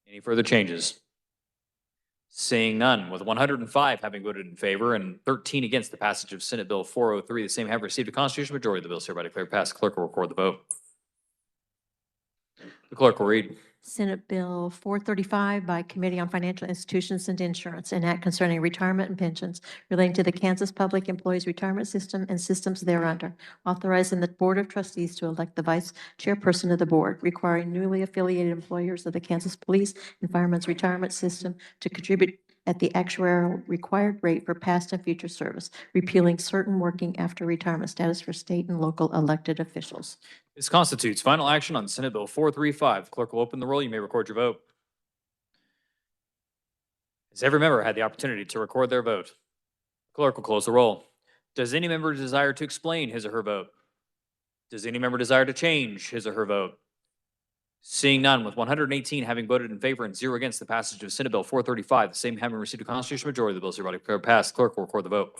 Speaker 24: Any further changes? Seeing none, with 105 having voted in favor and 13 against the passage of Senate Bill 403, the same have received a constitutional majority of the bill, so hereby declared passed. The clerk will record the vote. The clerk will read.
Speaker 25: Senate Bill 435 by Committee on Financial Institutions and Insurance, an act concerning retirement and pensions relating to the Kansas Public Employees Retirement System and systems thereunder, authorizing the Board of Trustees to elect the vice chairperson of the board, requiring newly affiliated employers of the Kansas Police and Firemen's Retirement System to contribute at the actuarial required rate for past and future service, repealing certain working after retirement status for state and local elected officials.
Speaker 24: This constitutes final action on Senate Bill 435. The clerk will open the roll. You may record your vote. Has every member had the opportunity to record their vote? The clerk will close the roll. Does any member desire to explain his or her vote? Does any member desire to change his or her vote? Seeing none, with 118 having voted in favor and 0 against the passage of Senate Bill 435, the same having received a constitutional majority of the bill, is hereby declared passed. The clerk will record the vote.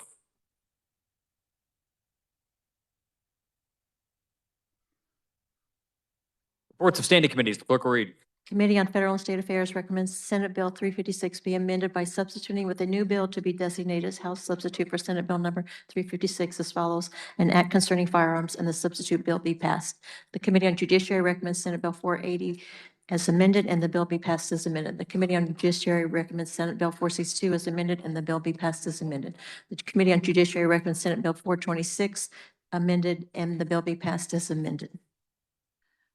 Speaker 24: Reports of standing committees. The clerk will read.
Speaker 25: Committee on Federal and State Affairs recommends Senate Bill 356 be amended by substituting with a new bill to be designated as House substitute for Senate Bill number 356 as follows: an act concerning firearms, and the substitute bill be passed. The Committee on Judiciary recommends Senate Bill 480 as amended, and the bill be passed as amended. The Committee on Judiciary recommends Senate Bill 462 as amended, and the bill be passed as amended. The Committee on Judiciary recommends Senate Bill 426 amended, and the bill be passed as amended.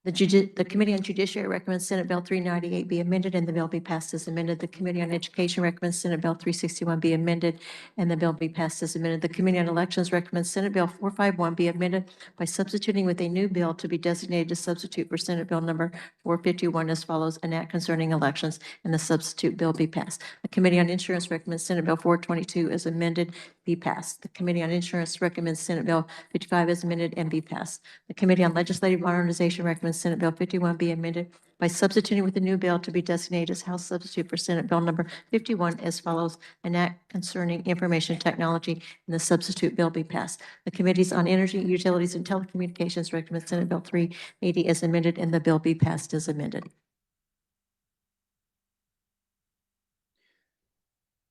Speaker 25: The Committee on Judiciary recommends Senate Bill 398 be amended and the bill be passed as amended. The Committee on Education recommends Senate Bill 361 be amended and the bill be passed as amended. The Committee on Elections recommends Senate Bill 451 be amended by substituting with a new bill to be designated a substitute for Senate Bill number 451 as follows: an act concerning elections, and the substitute bill be passed. The Committee on Insurance recommends Senate Bill 422 as amended be passed. The Committee on Insurance recommends Senate Bill 55 as amended and be passed. The Committee on Legislative Modernization recommends Senate Bill 51 be amended by substituting with a new bill to be designated as House substitute for Senate Bill number 51 as follows: an act concerning information technology, and the substitute bill be passed. The Committees on Energy, Utilities, and Telecommunications recommend Senate Bill 380 as amended and the bill be passed as amended.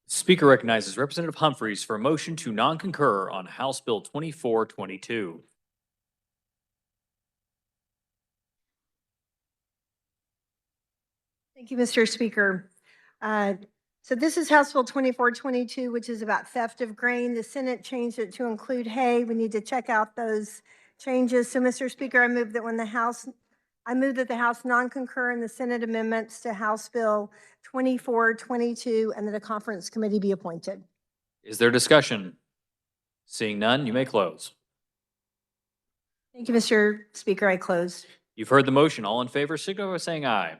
Speaker 24: Speaker recognizes Representative Humphreys for a motion to non-concur on House Bill 2422.
Speaker 6: Thank you, Mr. Speaker. So this is House Bill 2422, which is about theft of grain. The Senate changed it to include hay. We need to check out those changes. So, Mr. Speaker, I move that the House non-concur in the Senate amendments to House Bill 2422 and that a conference committee be appointed.
Speaker 24: Is there discussion? Seeing none, you may close.
Speaker 6: Thank you, Mr. Speaker. I close.
Speaker 24: You've heard the motion. All in favor, signify by saying aye.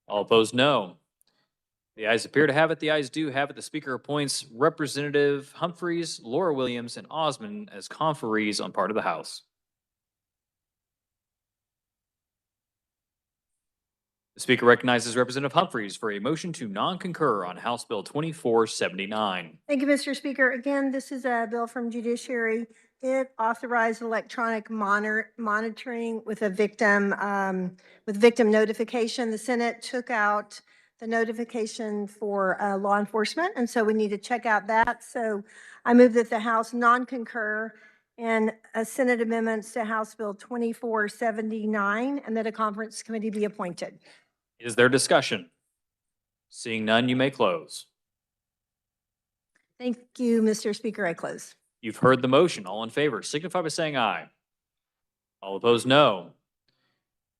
Speaker 24: All opposed, no. The ayes appear to have it. The ayes do have it. The Speaker appoints Representative Humphreys, Laura Williams, and Osmond as conferees on part of the House. The Speaker recognizes Representative Humphreys for a motion to non-concur on House Bill 2479.
Speaker 6: Thank you, Mr. Speaker. Again, this is a bill from Judiciary. It authorized electronic monitoring with a victim notification. The Senate took out the notification for law enforcement, and so we need to check out that. So I move that the House non-concur in Senate amendments to House Bill 2479 and that a conference committee be appointed.
Speaker 24: Is there discussion? Seeing none, you may close.
Speaker 6: Thank you, Mr. Speaker. I close.
Speaker 24: You've heard the motion. All in favor, signify by saying aye. All opposed, no.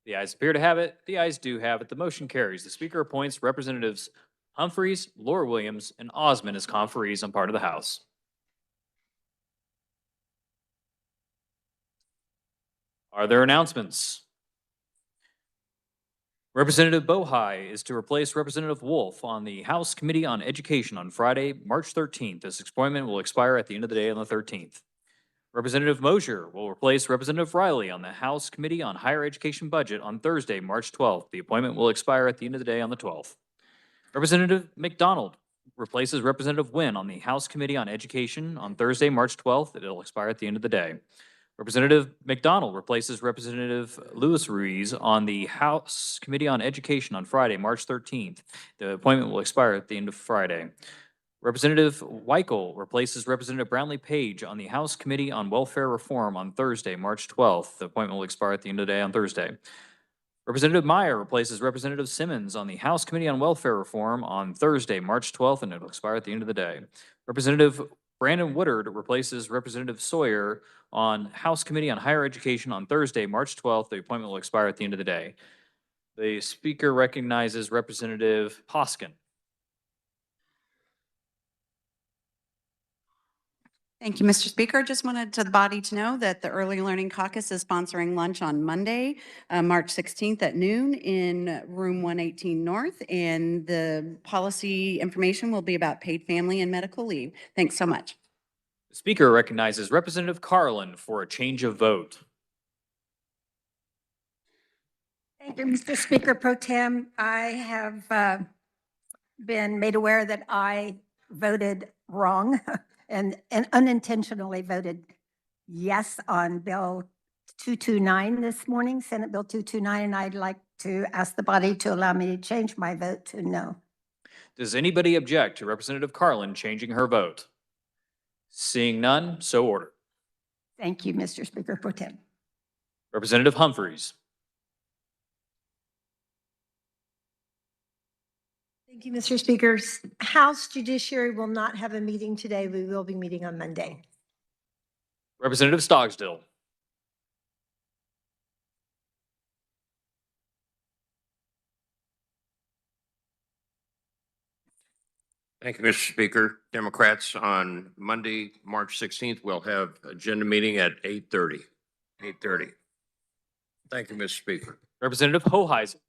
Speaker 24: The ayes appear to have it. The ayes do have it. The motion carries. The Speaker appoints Representatives Humphreys, Laura Williams, and Osmond as conferees on part of the House. Are there announcements? Representative Bohai is to replace Representative Wolf on the House Committee on Education on Friday, March 13th. This appointment will expire at the end of the day on the 13th. Representative Mosier will replace Representative Riley on the House Committee on Higher Education Budget on Thursday, March 12th. The appointment will expire at the end of the day on the 12th. Representative McDonald replaces Representative Wynn on the House Committee on Education on Thursday, March 12th. It will expire at the end of the day. Representative McDonald replaces Representative Luis Ruiz on the House Committee on Education on Friday, March 13th. The appointment will expire at the end of Friday. Representative Weichel replaces Representative Brownlee Page on the House Committee on Welfare Reform on Thursday, March 12th. The appointment will expire at the end of the day on Thursday. Representative Meyer replaces Representative Simmons on the House Committee on Welfare Reform on Thursday, March 12th, and it will expire at the end of the day. Representative Brandon Woodard replaces Representative Sawyer on House Committee on Higher Education on Thursday, March 12th. The appointment will expire at the end of the day. The Speaker recognizes Representative Hoskin.
Speaker 12: Thank you, Mr. Speaker. Just wanted the body to know that the Early Learning Caucus is sponsoring lunch on Monday, March 16th at noon in room 118 North, and the policy information will be about paid family and medical leave. Thanks so much.
Speaker 24: The Speaker recognizes Representative Carlin for a change of vote.
Speaker 18: Thank you, Mr. Speaker Pro Tem. I have been made aware that I voted wrong and unintentionally voted yes on Bill 229 this morning, Senate Bill 229, and I'd like to ask the body to allow me to change my vote to no.
Speaker 24: Does anybody object to Representative Carlin changing her vote? Seeing none, so ordered.
Speaker 18: Thank you, Mr. Speaker Pro Tem.
Speaker 24: Representative Humphreys.
Speaker 6: Thank you, Mr. Speaker. House Judiciary will not have a meeting today. We will be meeting on Monday.
Speaker 24: Representative Stogsdill.
Speaker 14: Thank you, Mr. Speaker. Democrats on Monday, March 16th, will have agenda meeting at 8:30. 8:30. Thank you, Mr. Speaker.
Speaker 24: Representative Hoheisel.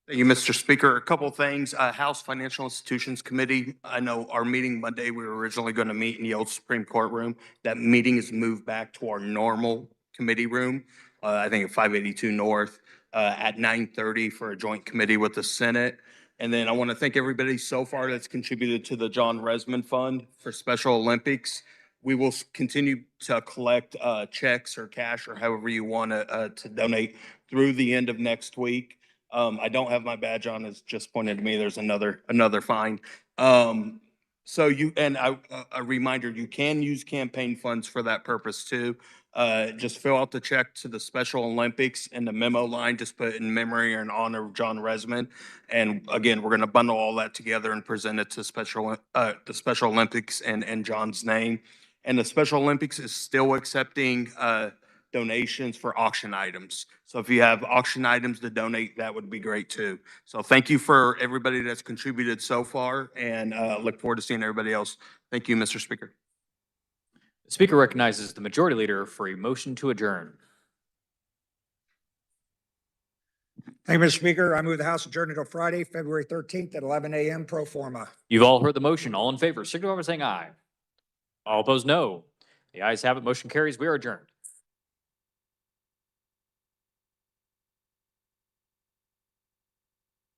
Speaker 16: Thank you, Mr. Speaker. A couple things. House Financial Institutions Committee, I know our meeting Monday, we were originally going to meet in the old Supreme Court room. That meeting is moved back to our normal committee room, I think at 582 North, at 9:30 for a joint committee with the Senate. And then I want to thank everybody so far that's contributed to the John Resman Fund for Special Olympics. We will continue to collect checks or cash or however you want to donate through the end of next week. I don't have my badge on, it's just pointed to me, there's another fine. So a reminder, you can use campaign funds for that purpose too. Just fill out the check to the Special Olympics and the memo line, just put in memory or in honor of John Resman. And again, we're gonna bundle all that together and present it to the Special Olympics and John's name. And the Special Olympics is still accepting, donations for auction items. So if you have auction items to donate, that would be great too. So thank you for everybody that's contributed so far and look forward to seeing everybody else. Thank you, Mr. Speaker.
Speaker 24: The Speaker recognizes the Majority Leader for a motion to adjourn.
Speaker 17: Thank you, Mr. Speaker. I move the House adjourn until Friday, February 13th at 11 a.m. pro forma.
Speaker 24: You've all heard the motion. All in favor, signify by saying aye. All opposed, no. The ayes have it. Motion carries. We are adjourned.